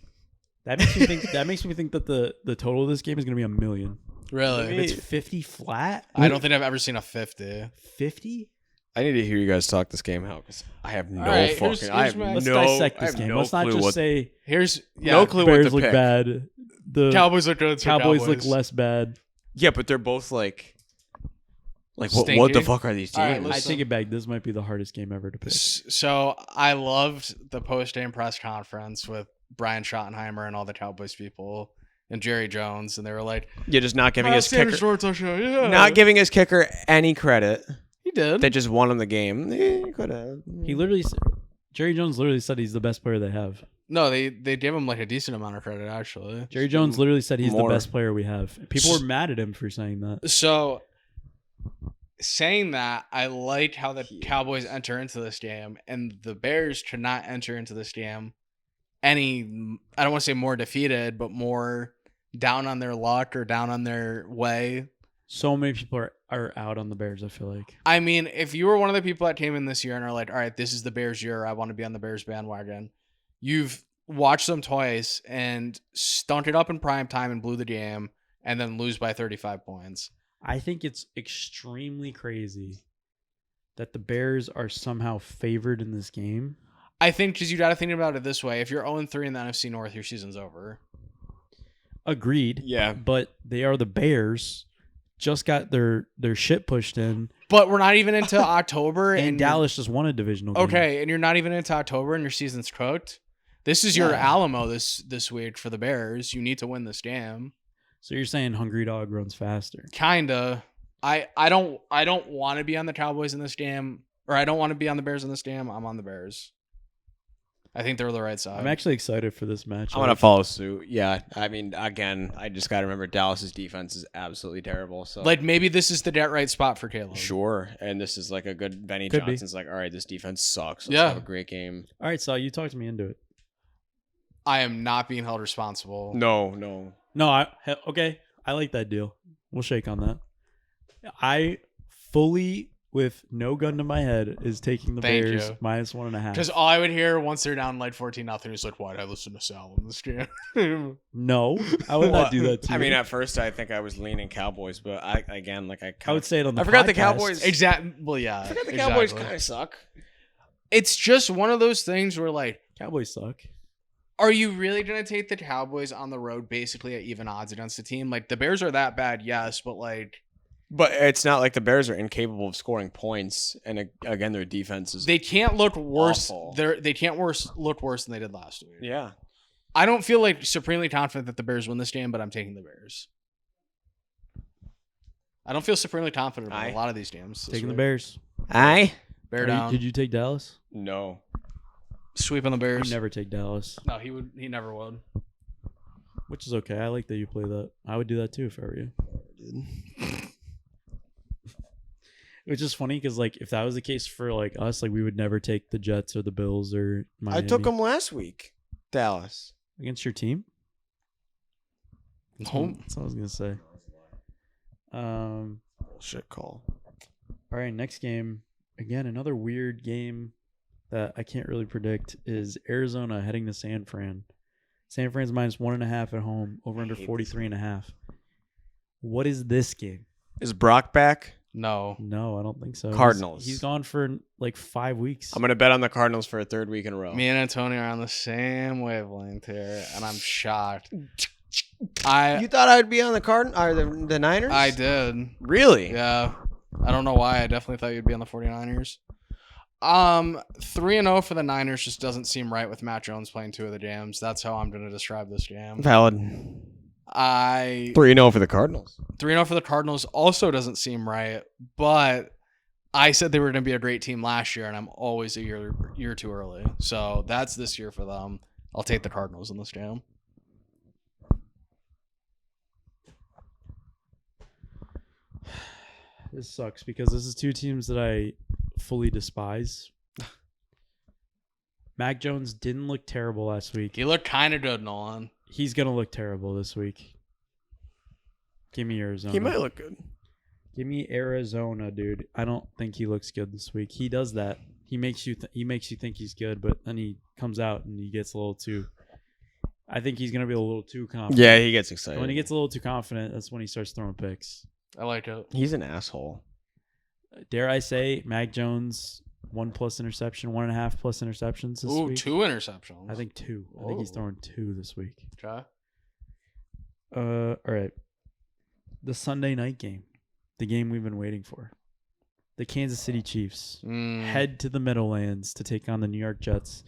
That makes me think. That makes me think that the total of this game is going to be $1 million. Really? If it's 50 flat, I don't think I've ever seen a 50. 50. I need to hear you guys talk this game out because I have no All right, fucking. here's I have my- Let's no. dissect I this have game. no Let's not clue just what- say Here's No clue what Bears to look pick. bad. The Cowboys look good. So Cowboys look less bad. Yeah, but they're both like what the Stinky. fuck are these All right, teams? I listen. take it back. This might be the hardest game ever to pick. So I loved the post-game press conference with Brian Schottenheimer and all the Cowboys people and Jerry Jones, and they were like, You're just not giving his kicker, Yeah. not giving his kicker any credit. He did. They just won him the game. He could have. He literally, Jerry Jones literally said he's the best player they have. No, they gave him like a decent amount of credit actually. Jerry Jones literally said he's More. the best player we have. People were mad at him for saying that. So saying that, I like how the He Cowboys enter into this game, and the Bears could not enter into this game any. I don't want to say more defeated, but more down on their luck or down on their way. So many people are out on the Bears, I feel like. I mean, if you were one of the people that came in this year and are like, all right, this is the Bears year, I want to be on the Bears bandwagon, you've watched them twice and stunk it up in prime time and blew the game and then lose by 35 points. I think it's extremely crazy that the Bears are somehow favored in this game. I think because you got to think about it this way. If you're 0-3 in the NFC North, your season's over. Agreed. Yeah. But they are the Bears. just got their shit pushed in, But we're not even into October, and Dallas just won a divisional game. Okay, and you're not even into October, and your season's cooked. This is your Alamo this week for the Bears. You need to win this game. So you're saying Hungry Dog runs faster? Kinda. I don't want to be on the Cowboys in this game, or I don't want to be on the Bears in this game. I'm on the Bears. I think they're the right side. I'm actually excited for this match. I want to follow suit. Yeah, I mean, again, I just got to remember Dallas's defense is absolutely terrible. So like maybe this is the dead right spot for Caleb. sure, and this is like a good Benny Could be. Johnson's like, all right, this defense sucks. Let's Yeah. have a great game. All right, so you talked me into it. I am not being held responsible. No. No, okay. I like that deal. We'll shake on that. I fully, with no gun to my head, is taking the Thank Bears you. minus 1.5. Because all I would hear once they're down like 14-0 is like, why did I listen to Sal in this game? No, I would not do that to you. I mean, at first I think I was leaning Cowboys, but I would say it on the I forgot the podcast. Cowboys. Exactly. Well, yeah. I forgot the exactly. Cowboys kind of suck. It's just one of those things where like, Cowboys suck. are you really going to take the Cowboys on the road basically at even odds against the team? Like the Bears are that bad, yes, but like But it's not like the Bears are incapable of scoring points, and again, their defense is. they can't look worse. Awful. They can't look worse than they did last week. Yeah. I don't feel like supremely confident that the Bears win this game, but I'm taking the Bears. I don't feel supremely confident about a lot of these games. this Taking the week. Bears. Bear down. Did you take Dallas? No. Sweep on the Bears. You never take Dallas, No, he would. He never would. which is okay. I like that you play that. I would do that too if I were you. Which is funny because, like, if that was the case for like us, like we would never take the Jets or the Bills or Miami. I took them last week. Dallas. Against your team. No. That's what I was gonna say. Shit call. All right, next game. Again, another weird game that I can't really predict is Arizona heading to San Fran. San Fran's minus 1.5 at home, over under 43.5. What is this game? Is Brock back? No. No, I don't think so. Cardinals. He's gone for like 5 weeks. I'm going to bet on the Cardinals for a third week in a row. Me and Antonio are on the same wavelength here, and I'm shocked. You I thought I'd be on the the Niners? I did. Really? Yeah. I don't know why. I definitely thought you'd be on the 49ers. 3-0 for the Niners just doesn't seem right with Matt Jones playing 2 of the games. That's how I'm going to describe this game. Valid. 3-0 for the Cardinals. 3-0 for the Cardinals also doesn't seem right, but I said they were going to be a great team last year, and I'm always a year too early. So that's this year for them. I'll take the Cardinals in this game. This sucks because this is 2 teams that I fully despise. Mac Jones didn't look terrible last week. He looked kind of good, Nolan. He's going to look terrible this week. Give me Arizona. He might look good. Give me Arizona, dude. I don't think he looks good this week. He does that. He makes you think he's good, but then he comes out and he gets a little too. I think he's gonna be a little too confident. Yeah, he gets excited. When he gets a little too confident, that's when he starts throwing picks. I like it. He's an asshole. Dare I say, Mac Jones 1+ interception, 1.5+ interceptions this Ooh, week. 2 interceptions. I think 2. I think he's throwing 2 this week. Okay. All right. The Sunday night game, the game we've been waiting for. The Kansas City Chiefs head to the Meadowlands to take on the New York Giants.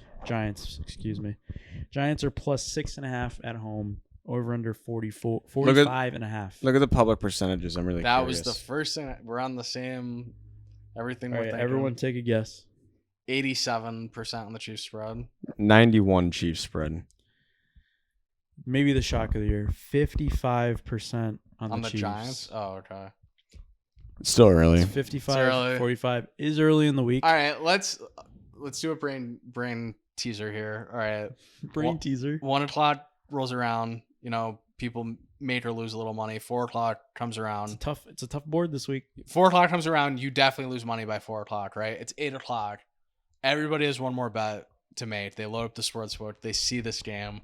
Excuse me. Giants are plus 6.5 at home. Over under 45.5. Look at the public percentages. I'm really That curious. was the first thing. We're on the same. Everything All we're right, thinking. everyone take a guess. 87% on the Chiefs spread. 91 Chiefs spread. Maybe the shock of the year. 55% on the Chiefs. Giants. Oh, okay. It's still early. It's 55, It's early. 45 is early in the week. All right, let's do a brain teaser here. All right, Brain teaser. 1 o'clock rolls around. You know, people make or lose a little money. 4 o'clock comes around. It's a tough board this week. 4 o'clock comes around. You definitely lose money by 4 o'clock, right? It's 8 o'clock. Everybody has one more bet to make. They load up the sportsbook. They see this game.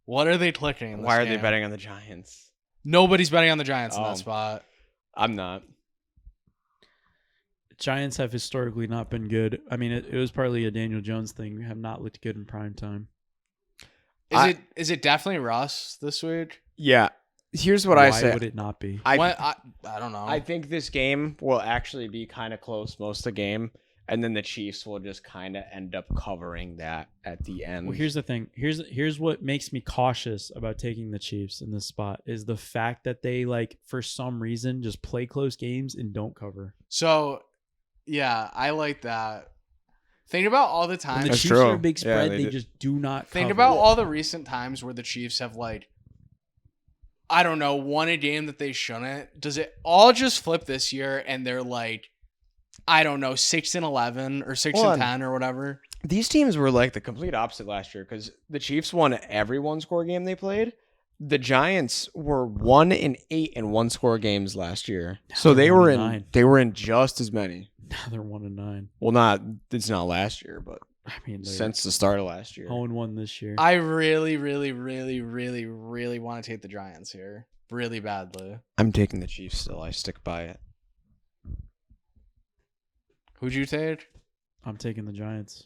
What are they clicking? In this Why are game? they betting on the Giants? Nobody's betting on the Giants in Oh. that spot. I'm not. Giants have historically not been good. I mean, it was partly a Daniel Jones thing. We have not looked good in prime time. Is it definitely Russ this week? Yeah. Here's what I Why say. would it not be? I don't know. I think this game will actually be kind of close most of the game, and then the Chiefs will just kind of end up covering that at the end. Well, here's the thing. Here's what makes me cautious about taking the Chiefs in this spot is the fact that they like for some reason just play close games and don't cover. So, yeah, I like that. Think about all the When time. the That's Chiefs true. are a big Yeah, spread, they they do. just do not Think cover. about all the recent times where the Chiefs have like, I don't know, won a game that they shouldn't. Does it all just flip this year and they're like, I don't know, 6-11 or 6-10 or whatever? These teams were like the complete opposite last year because the Chiefs won every one-score game they played. The Giants were 1-8 in one-score games last year, so they're they were 1-9. in just as many. Now they're 1-9. Well, it's not last year, but I mean, they're since the start of last year. 0-1 this year. I really, really, really, really, really want to take the Giants here. Really badly. I'm taking the Chiefs still. I stick by it. Who'd you take? I'm taking the Giants.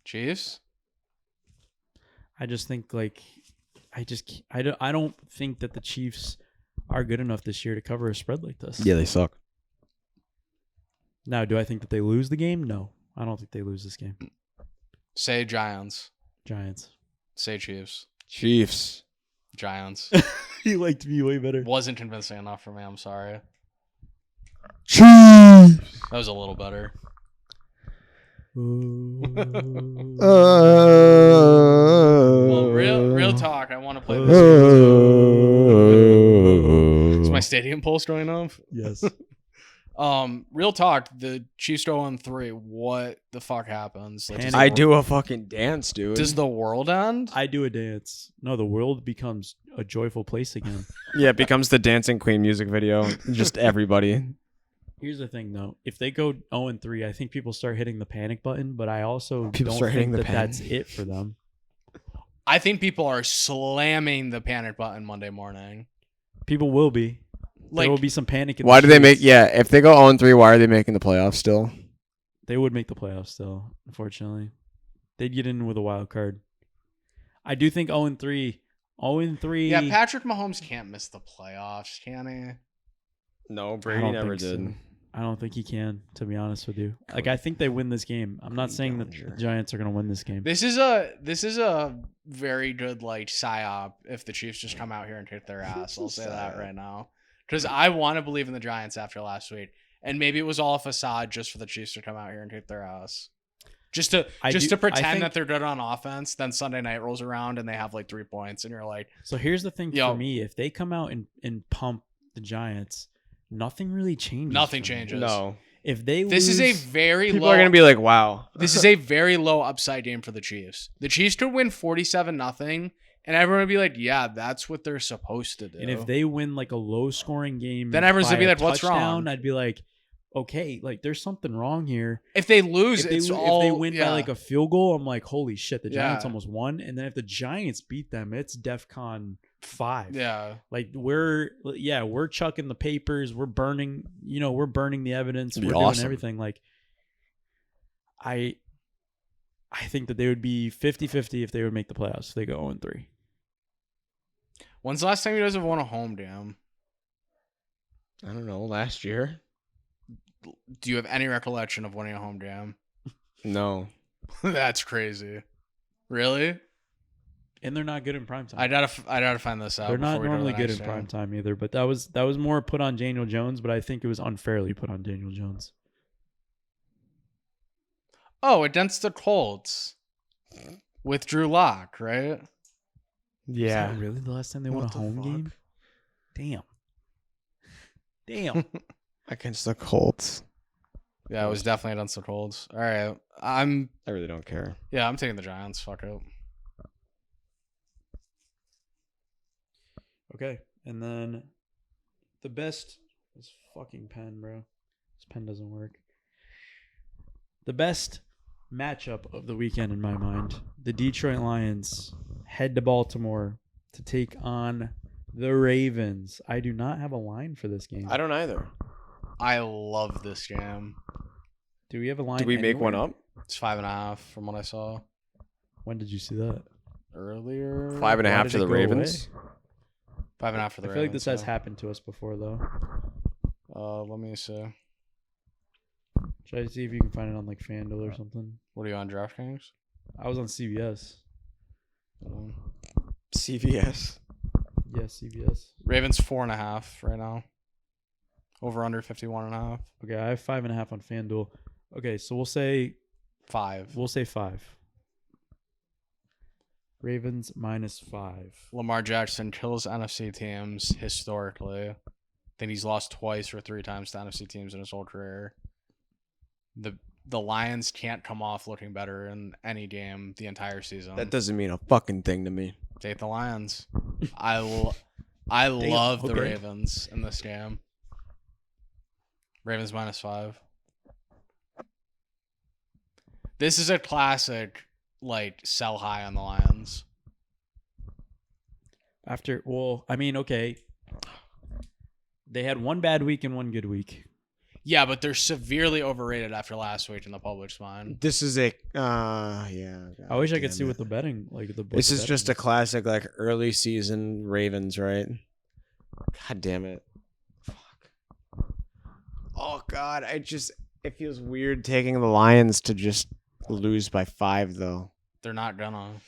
Chiefs? I just think like I don't think that the Chiefs are good enough this year to cover a spread like this. Yeah, they suck. Now, do I think that they lose the game? No. I don't think they lose this game. Say Giants. Giants. Say Chiefs. Chiefs. Giants. He liked me way better. Wasn't convincing enough for me. I'm sorry. Chiefs. That was a little better. Well, real talk. I want to play this. Is my stadium pulse going off? Yes. Real talk. The Chiefs go on 3. What the fuck happens? Like, Panic. I do a fucking dance, dude. does the world end? I do a dance. No, the world becomes a joyful place again. Yeah, it becomes the Dancing Queen music video. Just everybody. Here's the thing, though. If they go 0-3, I think people start hitting the panic button, but I also People don't start think hitting the that panic. that's it for them. I think people are slamming the panic button Monday morning. People will be. Like, There will be some panic in Why the do they make? streets. Yeah, if they go 0-3, why are they making the playoffs still? They would make the playoffs still, unfortunately. They'd get in with a wild card. I do think 0-3. 0-3. yeah, Patrick Mahomes can't miss the playoffs, can he? No, I Brady don't never think so. did. I don't think he can, to be honest with you. Like, I think they win this game. I'm not saying that the Giants are going to win this game. This is a very good like psyop if the Chiefs just come out here and kick their ass. I'll say that right now. Because I want to believe in the Giants after last week. And maybe it was all a facade just for the Chiefs to come out here and kick their ass. Just to pretend think- that they're good on offense. Then Sunday night rolls around and they have like 3 points. And you're like, So here's the thing Yo. for me. If they come out and pump the Giants, nothing really changes. nothing for me. changes. No. If they This is a lose- very People low. are gonna be like, "Wow." This is a very low upside game for the Chiefs. The Chiefs could win 47-0, and everyone would be like, "Yeah, that's what they're supposed to do." And if they win like a low scoring game, Then everyone's by gonna be a like, "What's touchdown," wrong? I'd be like, okay, like there's something wrong here. if they lose, If they, it's if all they win yeah. by like a field goal, I'm like, holy shit, the Giants Yeah. almost won. And then if the Giants beat them, it's DEFCON 5. yeah. Like we're chucking the papers, we're burning the evidence, It'd we're be doing awesome. everything. Like I think that they would be 50-50 if they would make the playoffs if they go 0-3. When's the last time you guys have won a home game? I don't know. Last year? Do you have any recollection of winning a home game? No. That's crazy. Really? And they're not good in primetime. I gotta find this out. They're not before we go to normally the good in next game. prime time either, but that was more put on Daniel Jones, but I think it was unfairly put on Daniel Jones. Oh, against the Colts with Drew Lock, right? Yeah. Is that really the last time they won a What the home fuck? game? Damn. Against the Colts. Yeah, it was definitely against the Colts. All right, I'm I really don't care. taking the Giants. Fuck it. Okay, and then the best this fucking pen, bro. This pen doesn't work. The best matchup of the weekend in my mind: the Detroit Lions head to Baltimore to take on the Ravens. I do not have a line for this game. I don't either. I love this game. Do we have a line? Did we make one anywhere? up? It's 5.5 from what I saw When did you see that? earlier. 5.5 did to it the go Ravens. 5.5 for the I feel like Ravens, this has yeah. happened to us before, though. Let me see. Should I see if you can find it on like FanDuel or something? What are you on, DraftKings? I was on CBS. CVS. Yeah, CBS. Ravens 4.5 right now. Over under 51.5. Okay, I have 5.5 on FanDuel. Okay, so we'll say 5. 5. Ravens -5. Lamar Jackson kills NFC teams historically. I think he's lost twice or 3 times to NFC teams in his whole career. The Lions can't come off looking better in any game the entire season. That doesn't mean a fucking thing to me. Take the Lions. I love the Ravens in this game. Ravens -5. This is a classic, like, sell high on the Lions. Okay. They had one bad week and one good week. Yeah, but they're severely overrated after last week in the public's mind. This is a yeah. I wish I could see what the betting This is just a classic like early season Ravens, right? God damn it. Fuck. Oh god, it feels weird taking the Lions to just lose by 5 though. They're not gonna.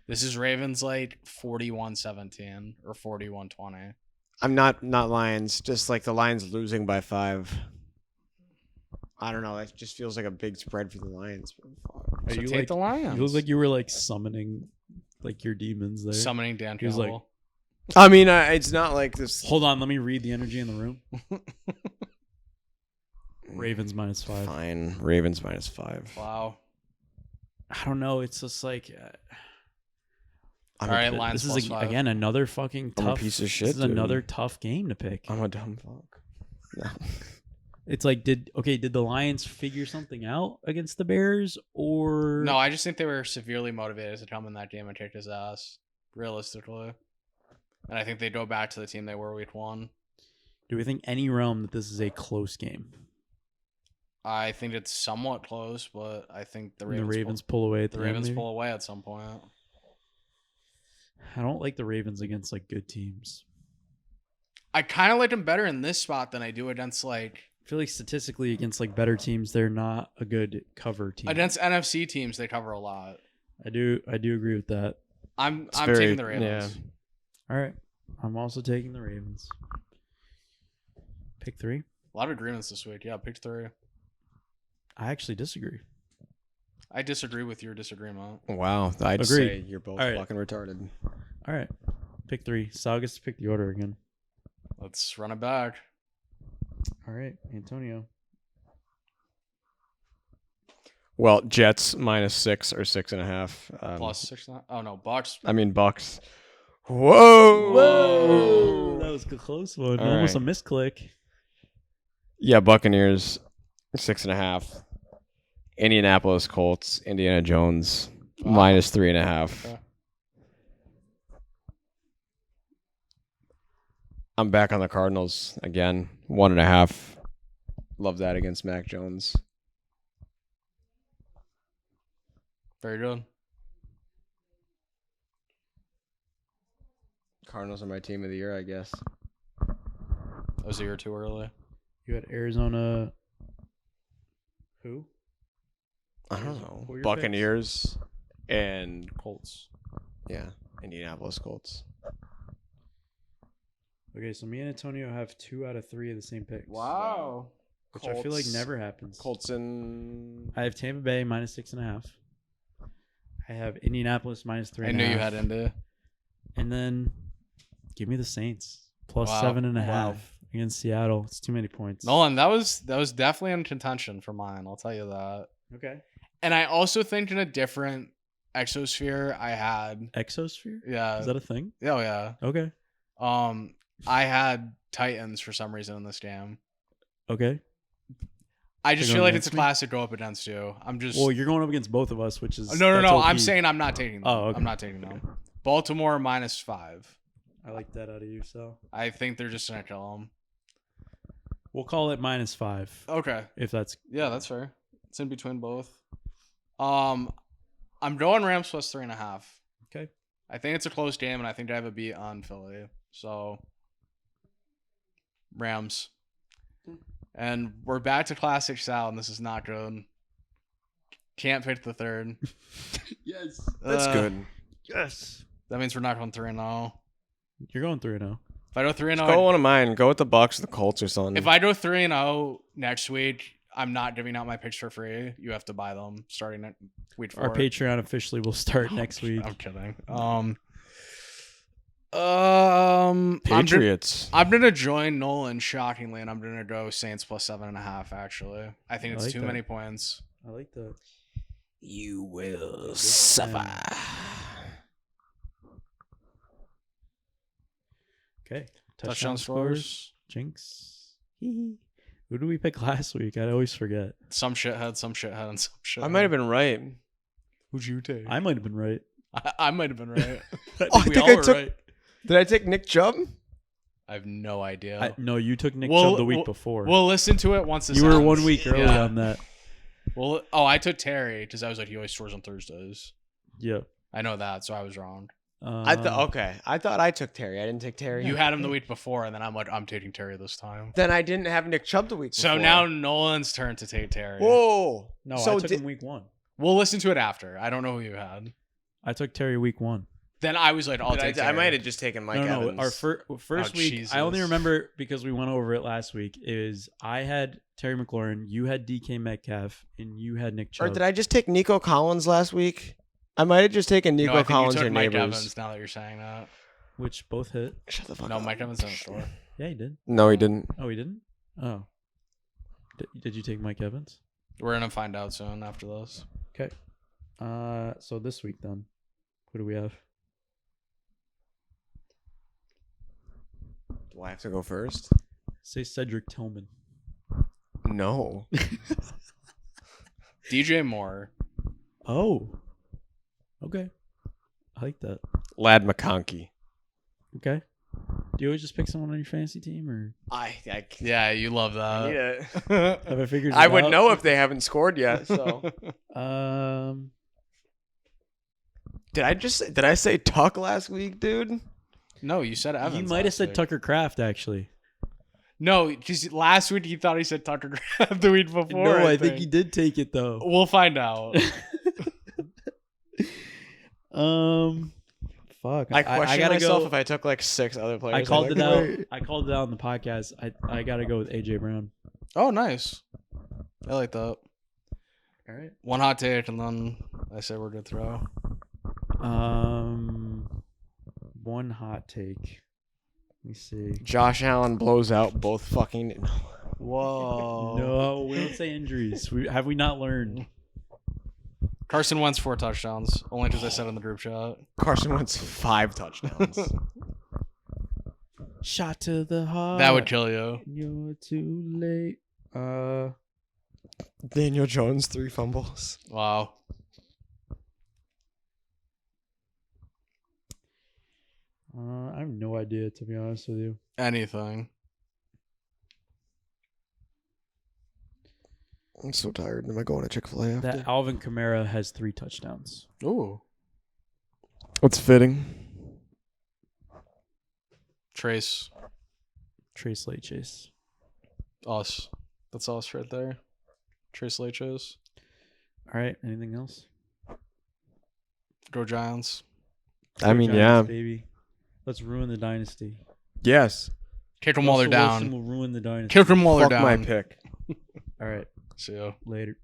This is Ravens like 41-17 or 41-20. I'm not Lions, just like the Lions losing by 5. I don't know. It just feels like a big spread for the Lions. Are So you take like the Lions. It looks like you were like summoning like your demons there. Summoning Dan He was like- Campbell. I mean, it's not like this. Hold on, let me read the energy in the room. Ravens -5. Fine, Ravens -5. Wow. I don't know. It's just like I'm All right, a, Lions this is +5. again another fucking I'm a tough piece of shit, This is dude. another tough game to pick. I'm a dumb fuck. No. It's like did the Lions figure something out against the Bears or No, I just think they were severely motivated to come in that game and kick his ass, realistically. And I think they go back to the team they were week 1. do we think any realm that this is a close game? I think it's somewhat close, but I think the And Ravens, the Ravens pull away at the the end, Ravens maybe? pull away at some point. I don't like the Ravens against like good teams. I kind of like them better in this spot than I do against like I feel like statistically against like better teams, they're not a good cover team. against NFC teams. They cover a lot. I do agree with that. I'm very- taking the Ravens. All right, I'm also taking the Ravens. Pick 3. A lot of agreements this week. Yeah, pick 3. I actually disagree. I disagree with your disagreement. Wow, I'd Agreed. say you're both All right. fucking retarded. All right, pick 3. Sal gets to pick the order again. Let's run it back. All right, Antonio. Well, Jets -6 or 6.5. Plus 6. Oh no, Bucks. I mean Bucks. Whoa! Whoa, that was a close one. All Almost right. a misclick. Yeah, Buccaneers 6.5. Indianapolis Colts, Indiana Jones Wow. -3.5. Okay. I'm back on the Cardinals again. 1.5. Love that against Mac Jones. Very good. Cardinals are my team of the year, I guess. That was a year too early. You had Arizona. Who? I don't know. Who are your Buccaneers and Colts. yeah, Indianapolis Colts. Okay, so me and Antonio have 2 out of 3 of the same picks. Wow. Which I feel like never happens. Colts and I have Tampa Bay -6.5. I have Indianapolis -3.5. I knew you had Indy. And then give me the Saints plus Wow. 7.5 against Seattle. It's too many points. Nolan, that was definitely in contention for mine. I'll tell you that. Okay. And I also think in a different exosphere, I had Exosphere? yeah, Is that a thing? oh yeah. Okay. I had Titans for some reason in this game. Okay. I just They're feel going like it's a against me? classic go up against you. I'm just Well, you're going up against both of us, which is no. that's I'm OP. saying I'm not taking them. Oh, okay. I'm not taking them. Baltimore -5. I like that out of you, so I think they're just gonna kill them. we'll call it -5 Okay. if that's Yeah, that's fair. It's in between both. I'm going Rams plus 3.5. okay. I think it's a close game, and I think I have a beat on Philly. So, Rams. And we're back to classic Sal, and this is not good. Can't pick the third. Yes. That's good. Yes. That means we're not going 3-0. You're going 3-0. If I go 3-0, Go one of mine. Go with the Bucks or the Colts or something. if I go 3-0 next week, I'm not giving out my picks for free. You have to buy them starting week 4. Our Patreon officially will start next week. I'm kidding. Patriots. I'm gonna join Nolan shockingly, and I'm gonna go Saints plus 7.5. Actually, I think I it's like too that. many points. I like that. You will Good suffer. plan. Okay. Touchdown scores. Jinx. Hee. Who did we pick last week? I always forget. Some shithead, and some shithead. I might have been right. Who'd you take? I might have been right. I might have been right. Oh, I we think all I were took- right. Did I take Nick Chubb? I have no idea. No, you took Nick We'll- Chubb the week we'll- before. We'll listen to it once this you were ends. 1 week early Yeah. on that. Well, I took Terry because I was like, he always scores on Thursdays. Yeah. I know that, so I was wrong. I thought okay. I thought I took Terry. I didn't take Terry. You had him the week before, and then I'm like, I'm taking Terry this time. Then I didn't have Nick Chubb the week So before. now Nolan's turn to take Terry. Whoa. No, So I took di- him week 1. We'll listen to it after. I don't know who you had. I took Terry week 1. Then I was like, I'll Did take I Terry. might have just taken Mike no, Evans. our first Oh, week. Jesus. I only remember because we went over it last week. Is I had Terry McLaurin, you had DK Metcalf, and you had Nick Or Chubb. did I just take Nico Collins last week? I might have just taken No, Nico I think Collins you or took Mike neighbors. Evans now that you're saying that. Which both hit. Shut the fuck No, up. Mike Evans didn't score. Yeah, he did. No, he didn't. Oh, he didn't. Oh, did you take Mike Evans? We're going to find out soon after this. Okay. So this week then, who do we have? Do I have to go first? Say Cedric Tillman. No. DJ Moore. Oh. Okay. I like that. Lad McConkey. Okay. Do you always just pick someone on your fantasy team, or Yeah, you love I need that. it. have I figured? I it would out? know if they haven't scored yet. So did I say Tuck last week, dude? No, you said Evans. You might have last said week. Tucker Kraft actually. No, because last week he thought he said Tucker Kraft the week before. No, I think he did take it though. We'll find out. Fuck. I question gotta myself go. if I took like 6 other players. I I'm called like, it out. wait. I called it out on the podcast. I gotta go with AJ Brown. Oh, nice. I like that. All right. One hot take, and then I say we're good throw. One hot take. Let me see. Josh Allen blows out both fucking. Whoa. No, we don't say injuries. Have we not learned? Carson Wentz 4 touchdowns, only because I said in the group chat. Carson Wentz 5 touchdowns. Shot to the heart. That would kill you. You're too late. Daniel Jones 3 fumbles. Wow. I have no idea, to be honest with you. Anything. I'm so tired. Am I going to Chick-fil-A after? That Alvin Kamara has 3 touchdowns. Ooh. What's fitting? Trace. Trace Late Chase. Us. That's us right there. Trace Leches. All right. Anything else? Go Giants. I mean, Giants, yeah. baby. Let's ruin the dynasty. Yes. Kick them while they're Russell Wilson down. will ruin the dynasty. Kick them while they're Fuck down. my pick. All right. See ya. Later.